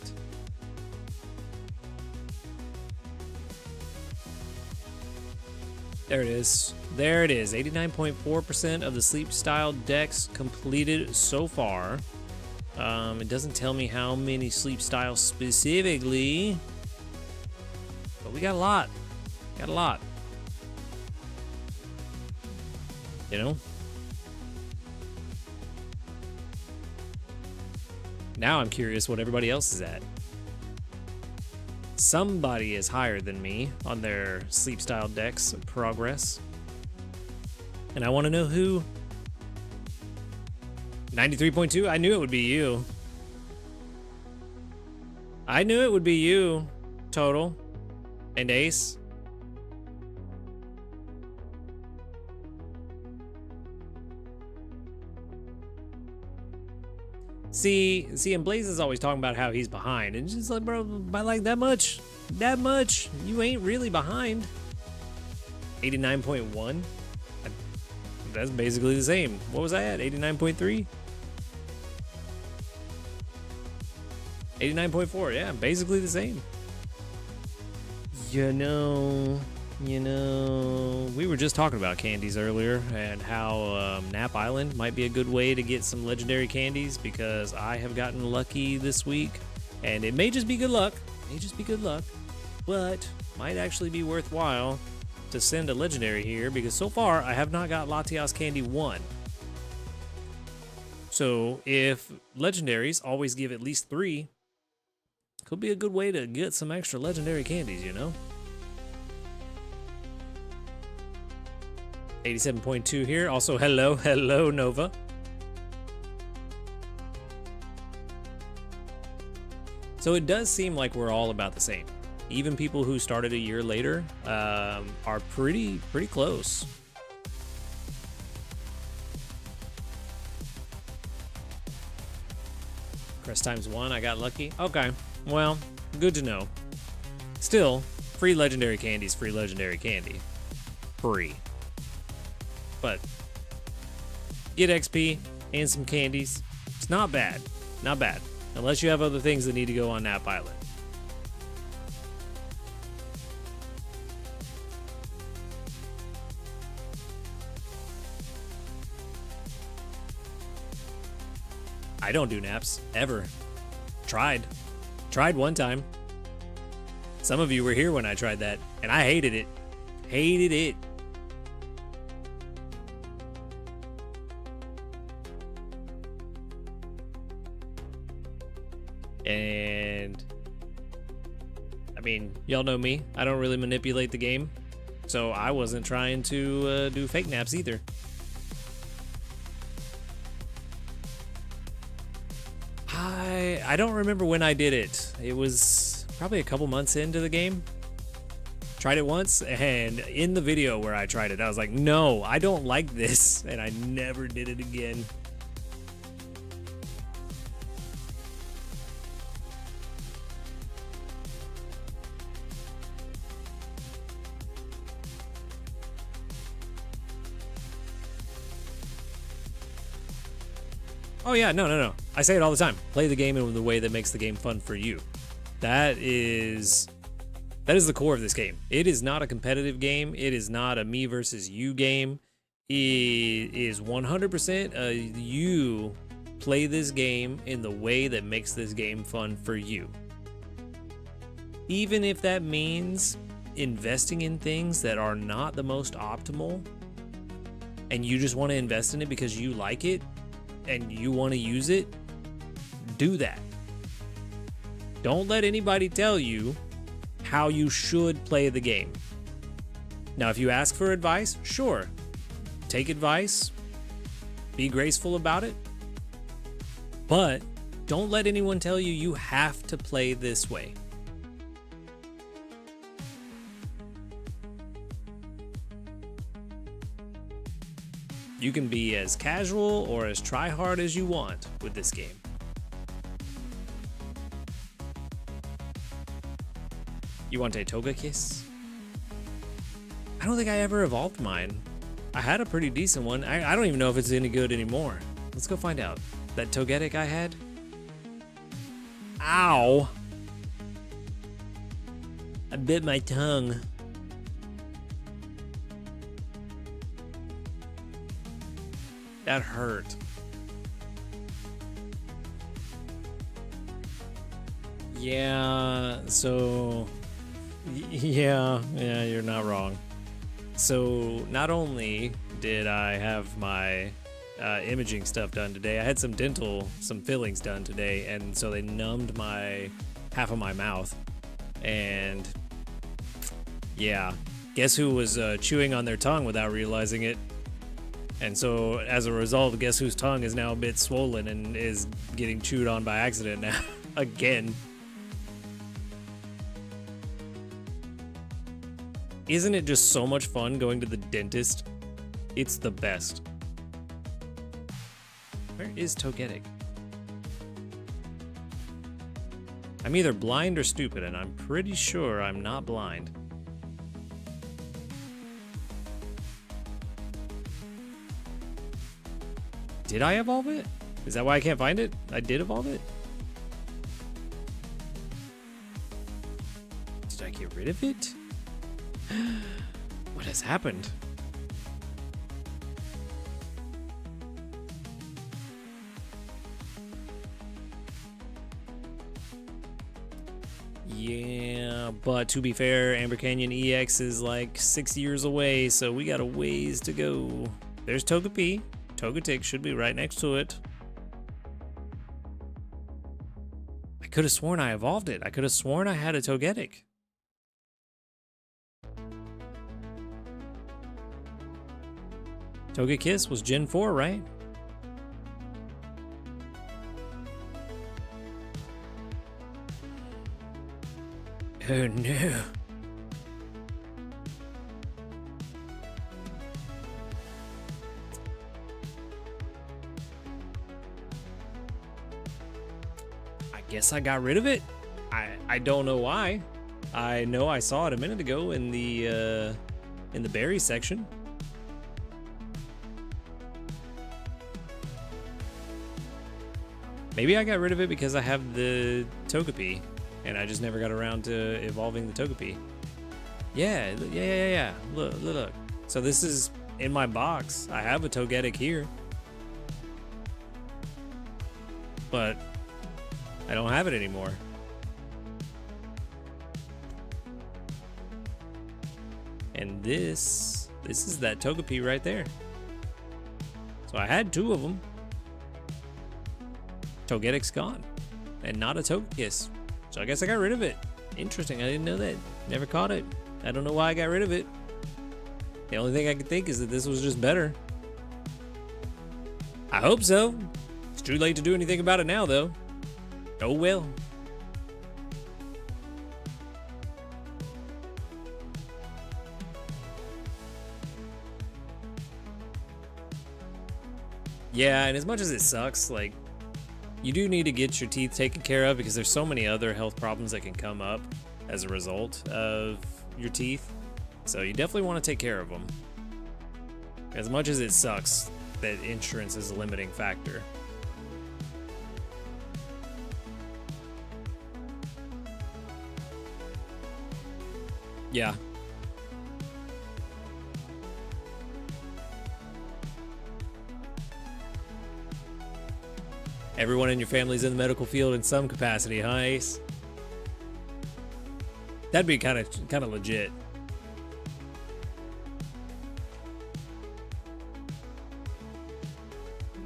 There it is. There it is. 89.4% of the sleep style decks completed so far. It doesn't tell me how many sleep styles specifically, but we got a lot. Got a lot. You know? Now I'm curious what everybody else is at. Somebody is higher than me on their sleep style decks progress. And I want to know who. 93.2? I knew it would be you. I knew it would be you, Total. And Ace. See, and Blaze is always talking about how he's behind, and just like, bro, by like that much, you ain't really behind. 89.1. That's basically the same. What was I at? 89.3. 89.4. Yeah, basically the same. You know, we were just talking about candies earlier and how Nap Island might be a good way to get some legendary candies, because I have gotten lucky this week, and it may just be good luck, but might actually be worthwhile to send a legendary here, because so far I have not got Latias Candy 1. So if legendaries always give at least 3, could be a good way to get some extra legendary candies, you know? 87.2 here. Also, hello, Nova. So it does seem like we're all about the same. Even people who started a year later are pretty close. Crest times 1, I got lucky. Okay, well, good to know. Still, free legendary candy is free legendary candy. Free. But get XP and some candies. It's not bad. Not bad. Unless you have other things that need to go on Nap Island. I don't do naps, ever. Tried one time. Some of you were here when I tried that, and I hated it. Hated it. And I mean, y'all know me. I don't really manipulate the game, so I wasn't trying to do fake naps either. I don't remember when I did it. It was probably a couple months into the game. Tried it once, and in the video where I tried it, I was like, no, I don't like this, and I never did it again. Oh yeah, no. I say it all the time. Play the game in the way that makes the game fun for you. That is the core of this game. It is not a competitive game. It is not a me versus you game. It is 100% you play this game in the way that makes this game fun for you. Even if that means investing in things that are not the most optimal, and you just want to invest in it because you like it, and you want to use it, do that. Don't let anybody tell you how you should play the game. Now, if you ask for advice, sure, take advice, be graceful about it, but don't let anyone tell you you have to play this way. You can be as casual or as try-hard as you want with this game. You want a Togekiss? I don't think I ever evolved mine. I had a pretty decent one. I don't even know if it's any good anymore. Let's go find out. That Togetic I had? Ow! I bit my tongue. That hurt. Yeah, so... Yeah, you're not wrong. So, not only did I have my imaging stuff done today, I had some fillings done today, and so they numbed half of my mouth. And yeah, guess who was chewing on their tongue without realizing it? And so, as a result, guess whose tongue is now a bit swollen and is getting chewed on by accident now. Again. Isn't it just so much fun going to the dentist? It's the best. Where is Togetic? I'm either blind or stupid, and I'm pretty sure I'm not blind. Did I evolve it? Is that why I can't find it? I did evolve it? Did I get rid of it? What has happened? Yeah, but to be fair, Amber Canyon EX is like 6 years away, so we got a ways to go. There's Togepi. Togetic should be right next to it. I could have sworn I evolved it. I could have sworn I had a Togetic. Togekiss was Gen 4, right? Oh no. I guess I got rid of it. I don't know why. I know I saw it a minute ago in the berry section. Maybe I got rid of it because I have the Togepi, and I just never got around to evolving the Togepi. Yeah. Look. So this is in my box. I have a Togetic here, but I don't have it anymore. And this is that Togepi right there. So I had two of them. Togetic's gone, and not a Togekiss. So I guess I got rid of it. Interesting, I didn't know that. Never caught it. I don't know why I got rid of it. The only thing I could think is that this was just better. I hope so. It's too late to do anything about it now, though. Oh well. Yeah, and as much as it sucks, like, you do need to get your teeth taken care of because there's so many other health problems that can come up as a result of your teeth. So you definitely want to take care of them. As much as it sucks that insurance is a limiting factor. Yeah. Everyone in your family's in the medical field in some capacity, huh, Ace? That'd be kind of legit.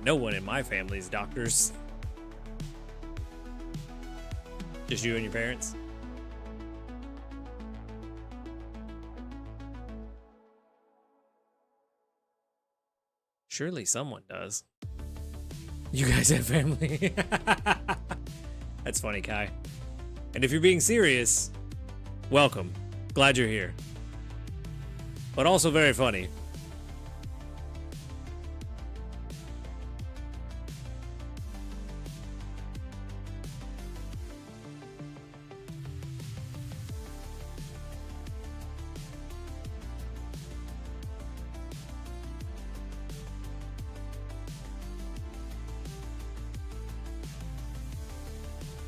No one in my family is doctors. Just you and your parents? Surely someone does. You guys have family. That's funny, Kai. And if you're being serious, welcome. Glad you're here. But also very funny.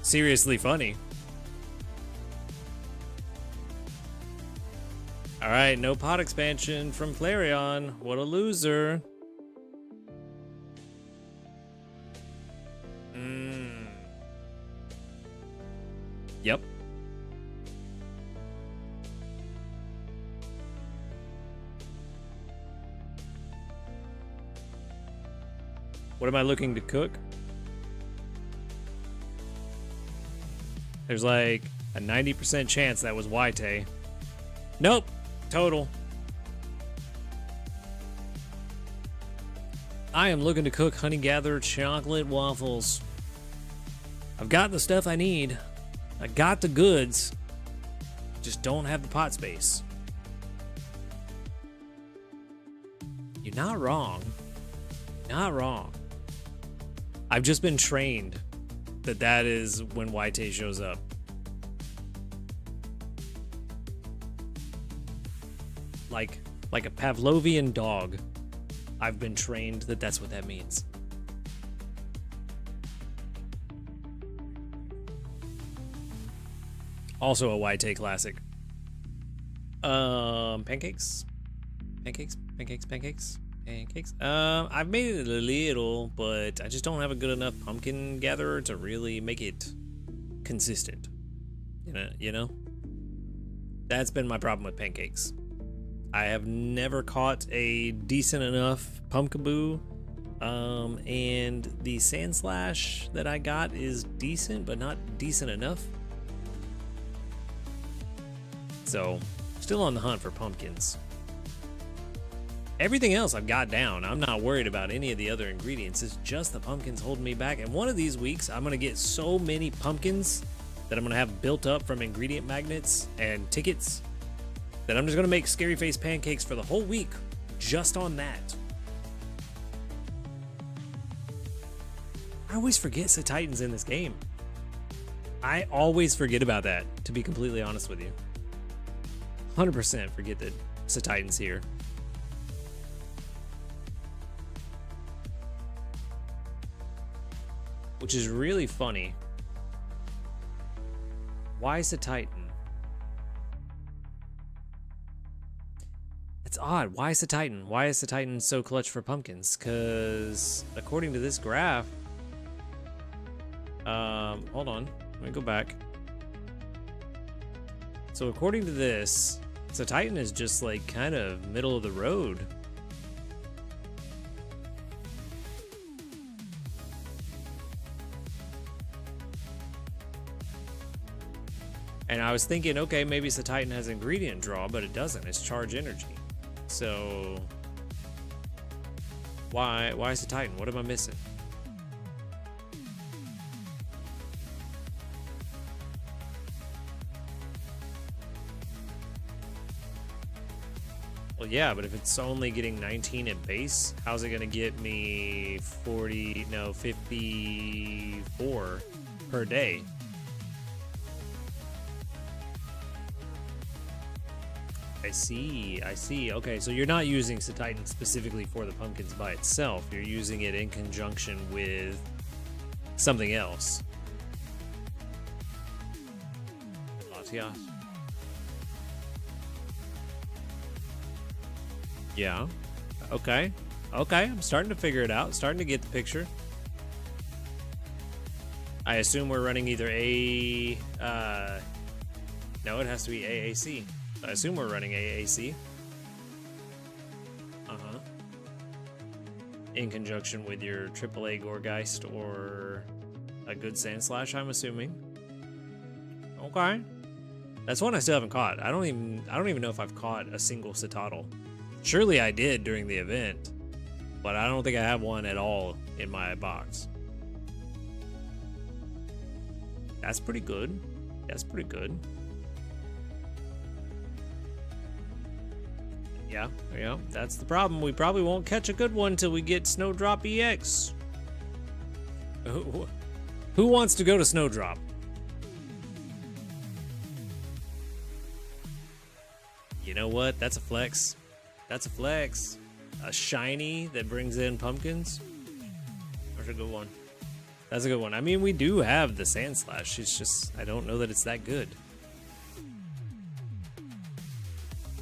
Seriously funny. Alright, no pot expansion from Flareon. What a loser. Yep. What am I looking to cook? There's like a 90% chance that was Waite. Nope. Total. I am looking to cook honey gathered chocolate waffles. I've got the stuff I need. I got the goods. Just don't have the pot space. You're not wrong. Not wrong. I've just been trained that is when Waite shows up. Like a Pavlovian dog. I've been trained that that's what that means. Also a Waite classic. Pancakes? Pancakes? Pancakes? Pancakes? Pancakes? I've made it a little, but I just don't have a good enough pumpkin gatherer to really make it consistent. You know? That's been my problem with pancakes. I have never caught a decent enough pumpkaboo. And the sand slash that I got is decent, but not decent enough. So, still on the hunt for pumpkins. Everything else I've got down. I'm not worried about any of the other ingredients. It's just the pumpkins holding me back. And one of these weeks, I'm going to get so many pumpkins that I'm going to have built up from ingredient magnets and tickets that I'm just going to make scary face pancakes for the whole week just on that. I always forget Titan's in this game. I always forget about that, to be completely honest with you. 100% forget that Titan's here. Which is really funny. Why is Titan? It's odd. Why is Titan? Why is Titan so clutch for pumpkins? Because according to this graph, hold on, let me go back. So according to this, Titan is just like kind of middle of the road. And I was thinking, okay, maybe Titan has ingredient draw, but it doesn't. It's charge energy. So why is Titan? What am I missing? Well, yeah, but if it's only getting 19 at base, how's it gonna get me 54 per day? I see. Okay, so you're not using Titan specifically for the pumpkins by itself. You're using it in conjunction with something else. Latias. Yeah. Okay. I'm starting to figure it out. Starting to get the picture. I assume we're running either no, it has to be AAC. I assume we're running AAC. In conjunction with your AAA Goregeist or a good Sand Slash, I'm assuming. Okay. That's one I still haven't caught. I don't even know if I've caught a single Citadel. Surely I did during the event, but I don't think I have one at all in my box. That's pretty good. That's pretty good. Yeah, that's the problem. We probably won't catch a good one till we get Snowdrop EX. Who wants to go to Snowdrop? You know what? That's a flex. That's a flex. A shiny that brings in pumpkins. That's a good one. That's a good one. I mean, we do have the Sand Slash. It's just, I don't know that it's that good.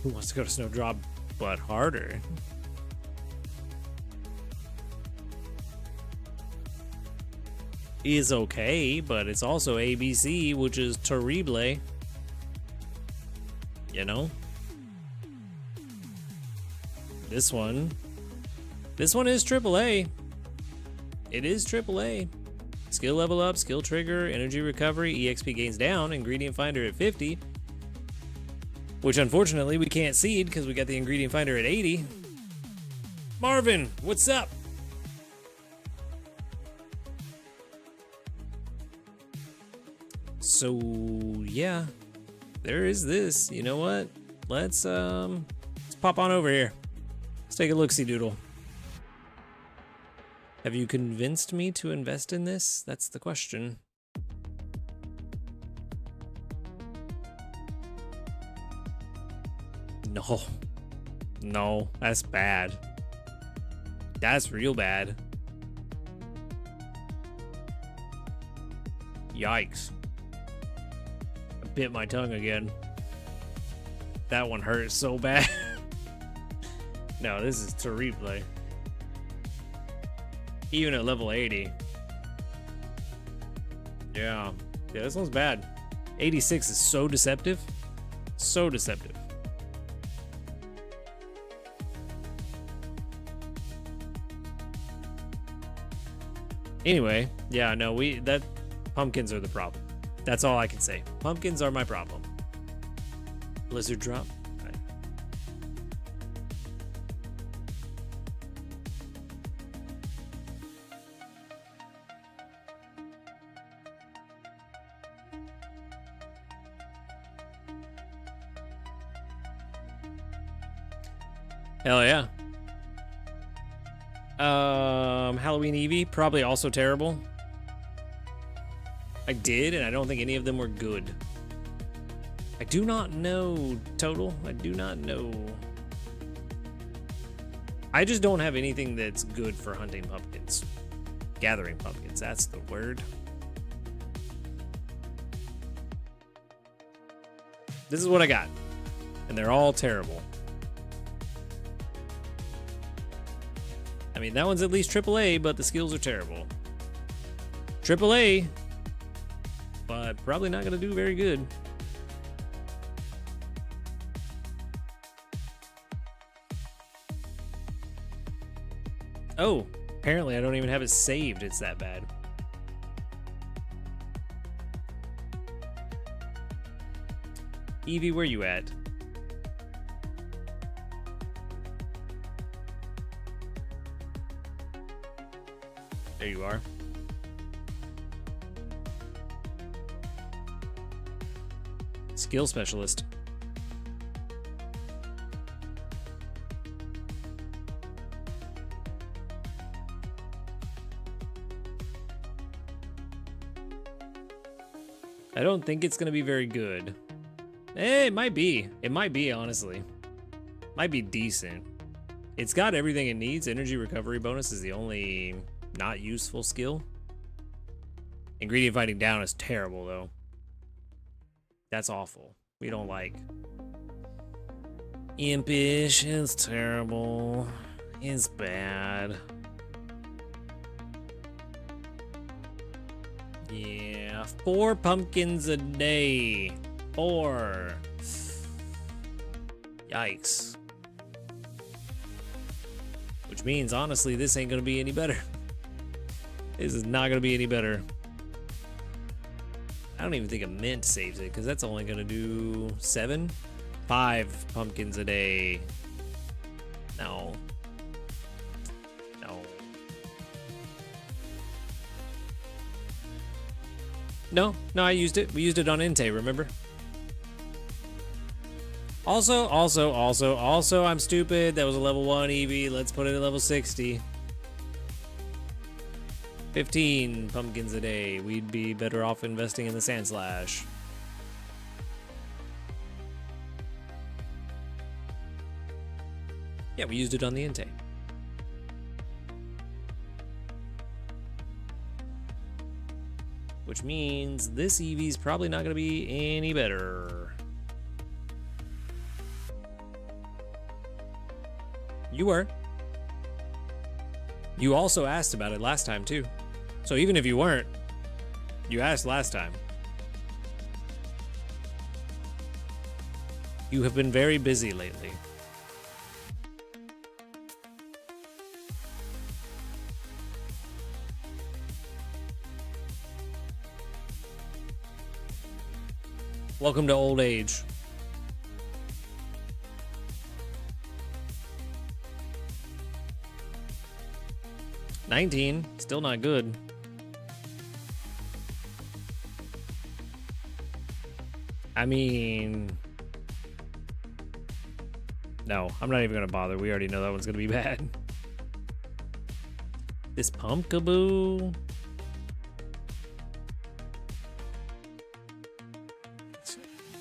Who wants to go to Snowdrop but harder? Is okay, but it's also ABC, which is terrible. You know? This one is AAA. It is AAA. Skill level up, skill trigger, energy recovery, EXP gains down, ingredient finder at 50. Which unfortunately we can't seed because we got the ingredient finder at 80. Marvin, what's up? So yeah, there is this. You know what? Let's pop on over here. Let's take a look-see doodle. Have you convinced me to invest in this? That's the question. No, that's bad. That's real bad. Yikes. I bit my tongue again. That one hurt so bad. No, this is to replay. Even at level 80. Yeah, this one's bad. 86 is so deceptive. So deceptive. Anyway, yeah, no, that pumpkins are the problem. That's all I can say. Pumpkins are my problem. Blizzard drop. Right. Hell yeah. Halloween Eevee, probably also terrible. I did, and I don't think any of them were good. I do not know total. I do not know. I just don't have anything that's good for hunting pumpkins. Gathering pumpkins, that's the word. This is what I got. And they're all terrible. I mean, that one's at least AAA, but the skills are terrible. AAA, but probably not going to do very good. Oh, apparently I don't even have it saved. It's that bad. Eevee, where you at? There you are. Skill specialist. I don't think it's gonna be very good. It might be. It might be, honestly. Might be decent. It's got everything it needs. Energy recovery bonus is the only not useful skill. Ingredient fighting down is terrible, though. That's awful. We don't like. Impish is terrible. It's bad. Yeah, 4 pumpkins a day. 4. Yikes. Which means, honestly, this ain't gonna be any better. This is not gonna be any better. I don't even think a mint saves it because that's only gonna do 5 pumpkins a day. No. No. No, I used it. We used it on Entei, remember? Also, I'm stupid. That was a level 1 Eevee. Let's put it at level 60. 15 pumpkins a day. We'd be better off investing in the Sand Slash. Yeah, we used it on the Entei. Which means this Eevee's probably not going to be any better. You were. You also asked about it last time, too. So even if you weren't, you asked last time. You have been very busy lately. Welcome to old age. $19, still not good. I mean, no, I'm not even gonna bother. We already know that one's gonna be bad. This Pumpkaboo.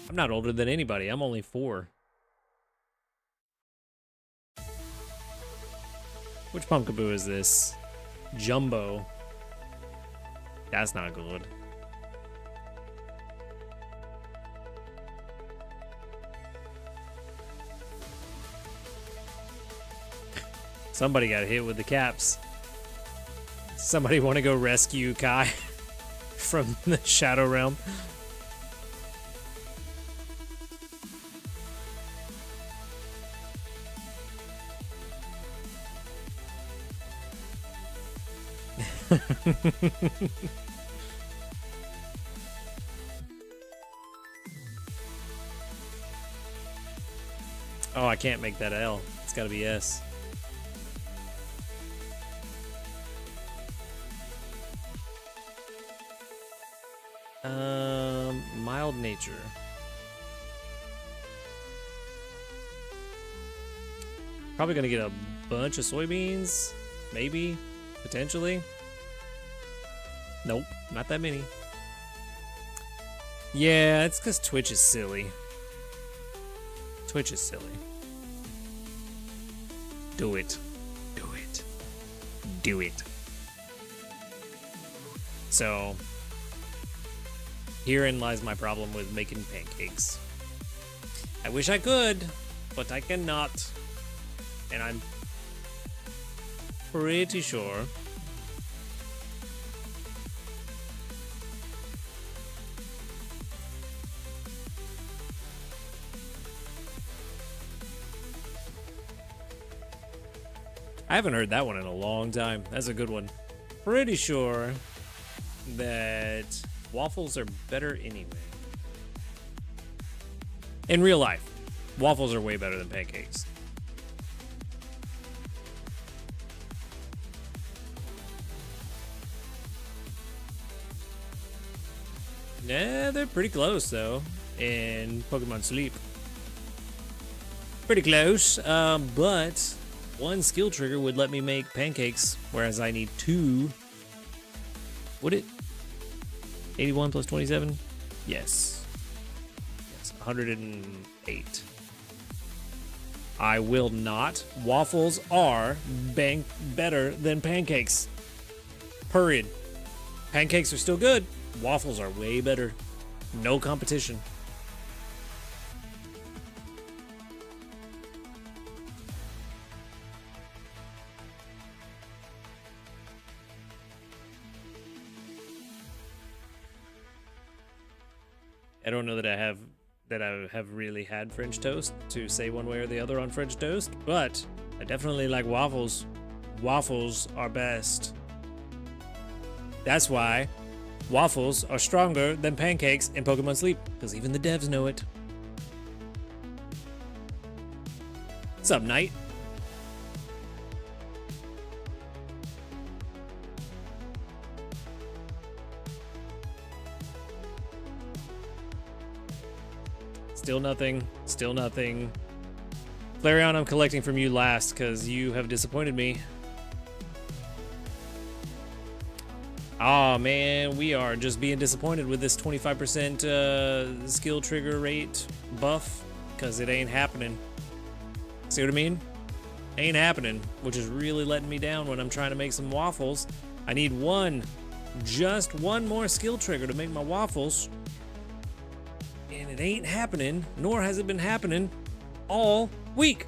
I'm not older than anybody. I'm only 4. Which Pumpkaboo is this? Jumbo. That's not good. Somebody got hit with the caps. Somebody want to go rescue Kai from the Shadow Realm? Oh, I can't make that L. It's gotta be S. Mild nature. Probably gonna get a bunch of soybeans. Maybe. Potentially. Nope, not that many. Yeah, it's because Twitch is silly. Twitch is silly. Do it. Do it. Do it. So, herein lies my problem with making pancakes. I wish I could, but I cannot. And I'm pretty sure I haven't heard that one in a long time. That's a good one. Pretty sure that waffles are better anyway. In real life, waffles are way better than pancakes. Yeah, they're pretty close though in Pokemon Sleep. Pretty close, but one skill trigger would let me make pancakes, whereas I need 2. Would it? 81 plus 27? Yes. Yes, 108. I will not. Waffles are better than pancakes. Period. Pancakes are still good. Waffles are way better. No competition. I don't know that I have really had French toast to say one way or the other on French toast, but I definitely like waffles. Waffles are best. That's why Waffles are stronger than pancakes in Pokemon Sleep, because even the devs know it. What's up, Knight? Still nothing. Still nothing. Flareon, I'm collecting from you last because you have disappointed me. Oh man, we are just being disappointed with this 25% skill trigger rate buff because it ain't happening. See what I mean? Ain't happening, which is really letting me down when I'm trying to make some waffles. I need just one more skill trigger to make my waffles. And it ain't happening, nor has it been happening all week.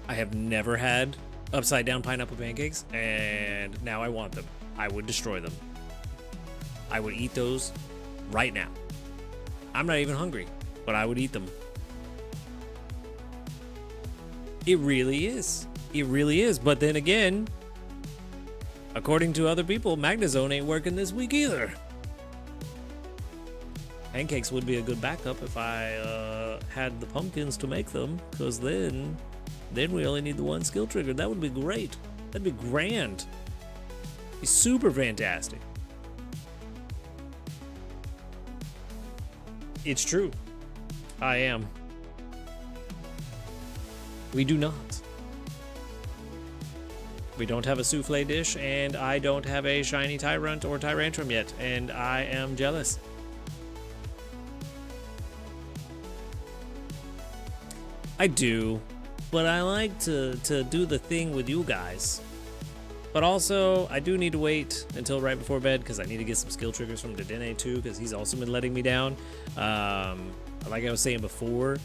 I have never had upside down pineapple pancakes, and now I want them. I would destroy them. I would eat those right now. I'm not even hungry, but I would eat them. It really is. It really is. But then again, according to other people, Magnezone ain't working this week either. Pancakes would be a good backup if I had the pumpkins to make them, because then we only need the one skill trigger. That would be great. That'd be grand. Be super fantastic. It's true. I am. We do not. We don't have a souffle dish, and I don't have a shiny Tyrant or Tyrantrum yet, and I am jealous. I do, but I like to do the thing with you guys. But also, I do need to wait until right before bed because I need to get some skill triggers from Dedenne too, because he's also been letting me down. Like I was saying before,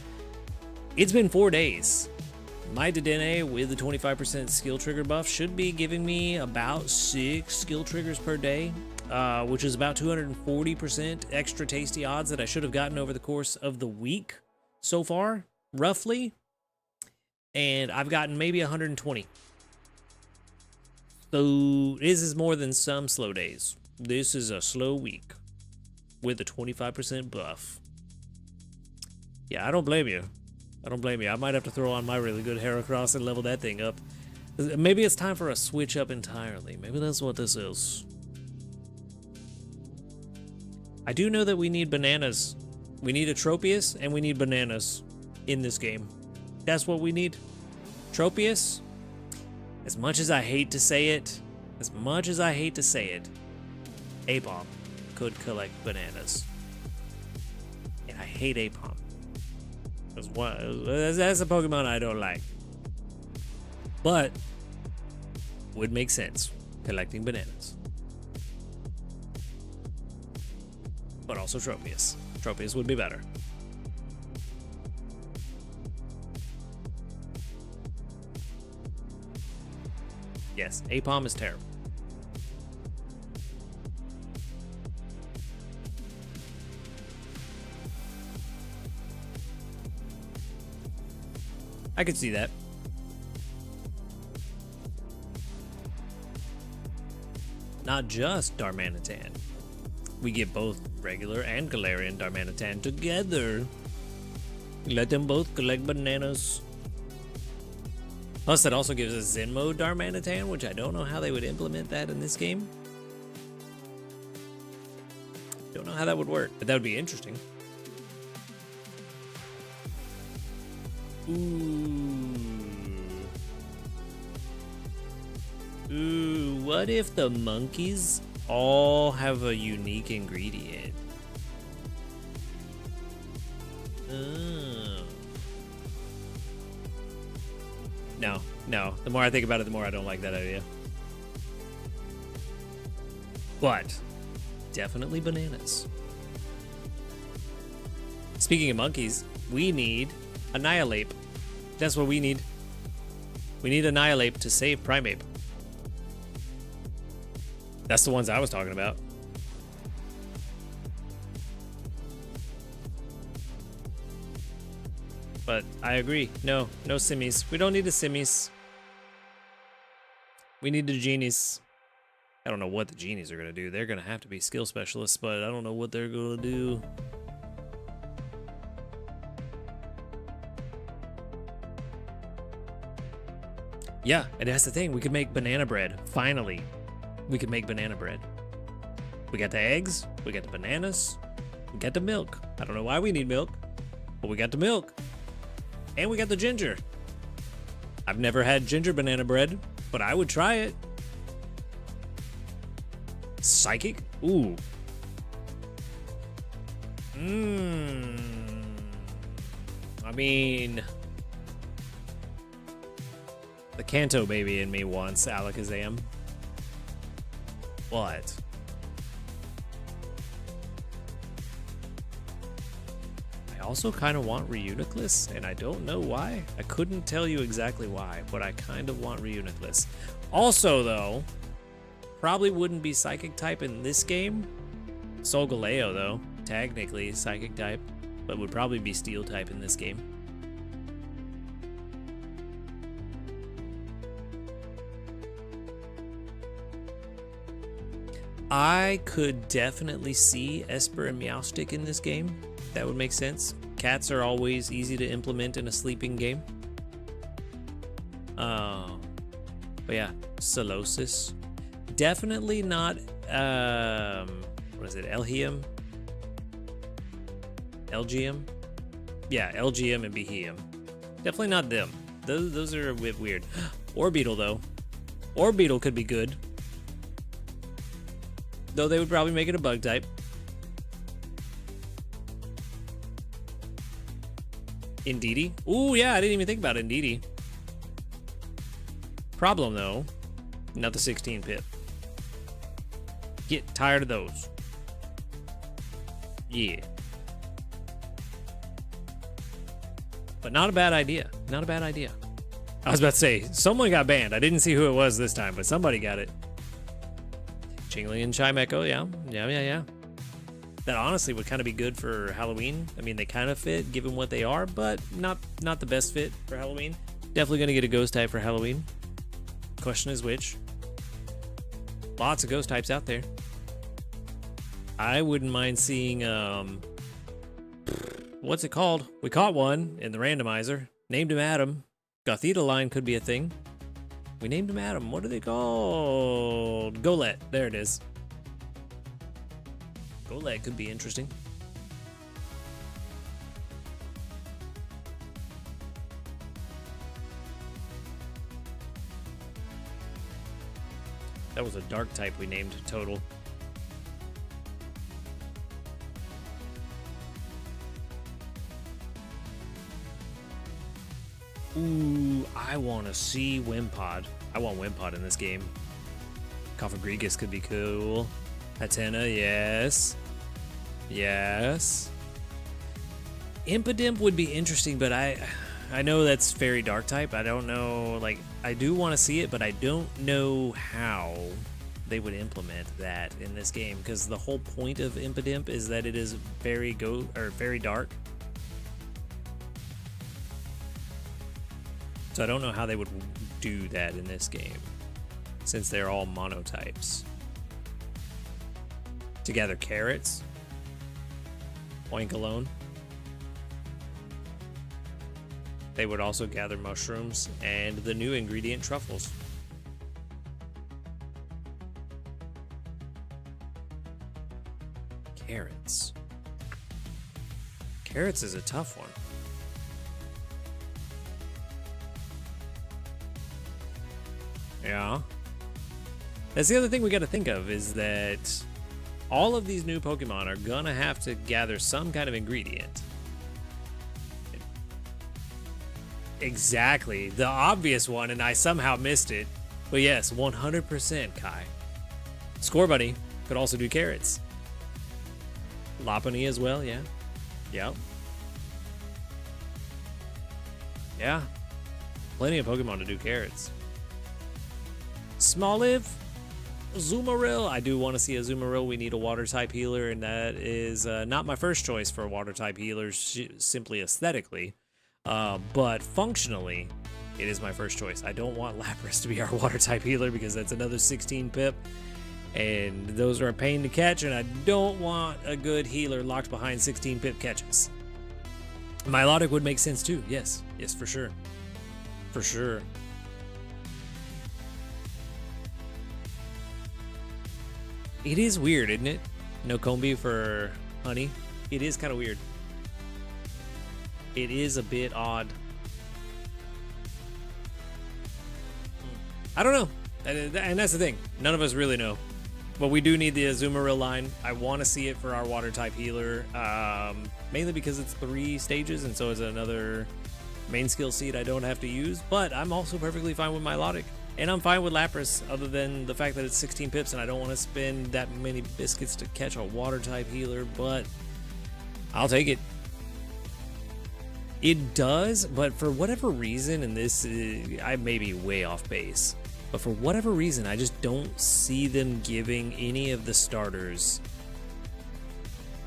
it's been 4 days. My Dedenne with the 25% skill trigger buff should be giving me about 6 skill triggers per day, which is about 240% extra tasty odds that I should have gotten over the course of the week so far. Roughly, and I've gotten maybe 120. So this is more than some slow days. This is a slow week with a 25% buff. Yeah, I don't blame you. I don't blame you. I might have to throw on my really good Heracross and level that thing up. Maybe it's time for a switch up entirely. Maybe that's what this is. I do know that we need bananas. We need a Tropius and we need bananas in this game. That's what we need. Tropius, as much as I hate to say it, Apom could collect bananas. And I hate Apom. That's a Pokemon I don't like. But would make sense collecting bananas. But also Tropius. Tropius would be better. Yes, Apom is terrible. I could see that. Not just Darmanitan. We get both regular and Galarian Darmanitan together. Let them both collect bananas. Plus, that also gives us Zen mode Darmanitan, which I don't know how they would implement that in this game. Don't know how that would work, but that would be interesting. Ooh, what if the monkeys all have a unique ingredient? No. The more I think about it, the more I don't like that idea. But definitely bananas. Speaking of monkeys, we need Annihilape. That's what we need. We need Annihilape to save Primeape. That's the ones I was talking about. But I agree. No Simmies. We don't need the Simmies. We need the Genies. I don't know what the genies are going to do. They're going to have to be skill specialists, but I don't know what they're going to do. Yeah, and that's the thing. We could make banana bread. Finally, we could make banana bread. We got the eggs. We got the bananas. We got the milk. I don't know why we need milk, but we got the milk. And we got the ginger. I've never had ginger banana bread, but I would try it. Psychic? Ooh. I mean, the Kanto baby in me wants Alakazam. But I also kind of want Reuniclus, and I don't know why. I couldn't tell you exactly why, but I kind of want Reuniclus. Also, though, probably wouldn't be Psychic type in this game. Solgaleo, though, technically Psychic type, but would probably be Steel type in this game. I could definitely see Esper and Meowstic in this game. That would make sense. Cats are always easy to implement in a sleeping game. But yeah, Solosis. Definitely not, what is it, Elgium? Elgium? Yeah, Elgium and Beheeyem. Definitely not them. Those are a bit weird. Orbeetle, though. Orbeetle could be good. Though they would probably make it a bug type. Indeedee? Ooh, yeah, I didn't even think about Indeedee. Problem, though, not the 16 pip. Get tired of those. Yeah. But not a bad idea. Not a bad idea. I was about to say, someone got banned. I didn't see who it was this time, but somebody got it. Chingling and Chimecho, yeah. That honestly would kind of be good for Halloween. I mean, they kind of fit, given what they are, but not the best fit for Halloween. Definitely going to get a ghost type for Halloween. Question is which. Lots of ghost types out there. I wouldn't mind seeing, what's it called? We caught one in the randomizer. Named him Adam. Gothita line could be a thing. We named him Adam. What are they called? Golett. There it is. Golett could be interesting. That was a dark type we named total. Ooh, I want to see Wimpod. I want Wimpod in this game. Cofagrigus could be cool. Hatena, yes. Yes. Impidimp would be interesting, but I know that's Fairy Dark type. I don't know, like, I do want to see it, but I don't know how they would implement that in this game, because the whole point of Impidimp is that it is very dark. So I don't know how they would do that in this game, since they're all monotypes. To gather carrots. Oink alone. They would also gather mushrooms and the new ingredient truffles. Carrots. Carrots is a tough one. Yeah. That's the other thing we got to think of, is that all of these new Pokemon are gonna have to gather some kind of ingredient. Exactly. The obvious one, and I somehow missed it. But yes, 100% Kai. Scorbunny could also do carrots. Lopunny as well, yeah. Yep. Yeah. Plenty of Pokemon to do carrots. Smoliv, Azumarill. I do want to see a Azumarill. We need a water type healer, and that is not my first choice for water type healers, simply aesthetically. But functionally, it is my first choice. I don't want Lapras to be our water type healer because that's another 16 pip. And those are a pain to catch, and I don't want a good healer locked behind 16 pip catches. Milotic would make sense too. Yes, for sure. For sure. It is weird, isn't it? No combi for honey. It is kind of weird. It is a bit odd. I don't know. And that's the thing. None of us really know. But we do need the Azumarill line. I want to see it for our water type healer. Mainly because it's 3 stages, and so it's another main skill seed I don't have to use. But I'm also perfectly fine with Milotic. And I'm fine with Lapras, other than the fact that it's 16 pips and I don't want to spend that many biscuits to catch a water type healer, but I'll take it. It does, but for whatever reason, and this is, I may be way off base, but for whatever reason, I just don't see them giving any of the starters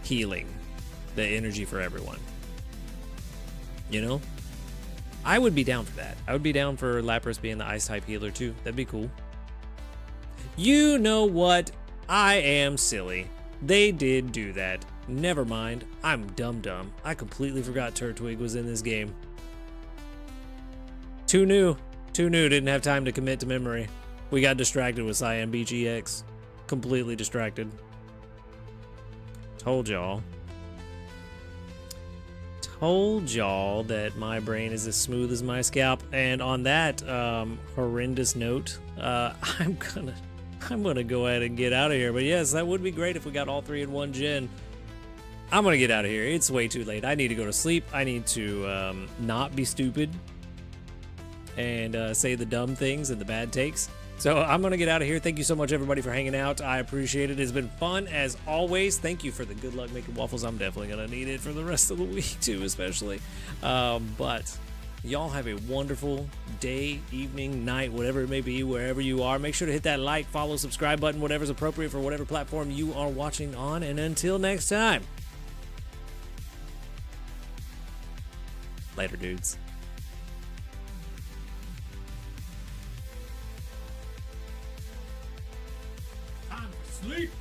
healing, the energy for everyone. You know? I would be down for that. I would be down for Lapras being the ice type healer too. That'd be cool. You know what? I am silly. They did do that. Never mind. I'm dumb. I completely forgot Turtwig was in this game. Too new. Didn't have time to commit to memory. We got distracted with Cyan Beach EX. Completely distracted. Told y'all that my brain is as smooth as my scalp. And on that horrendous note, I'm gonna go ahead and get out of here. But yes, that would be great if we got all 3 in one gen. I'm gonna get out of here. It's way too late. I need to go to sleep. I need to not be stupid and say the dumb things and the bad takes. So I'm gonna get out of here. Thank you so much, everybody, for hanging out. I appreciate it. It's been fun as always. Thank you for the good luck making waffles. I'm definitely gonna need it for the rest of the week too, especially. But y'all have a wonderful day, evening, night, whatever it may be, wherever you are. Make sure to hit that like, follow, subscribe button, whatever's appropriate for whatever platform you are watching on. And until next time, later, dudes. Time to sleep.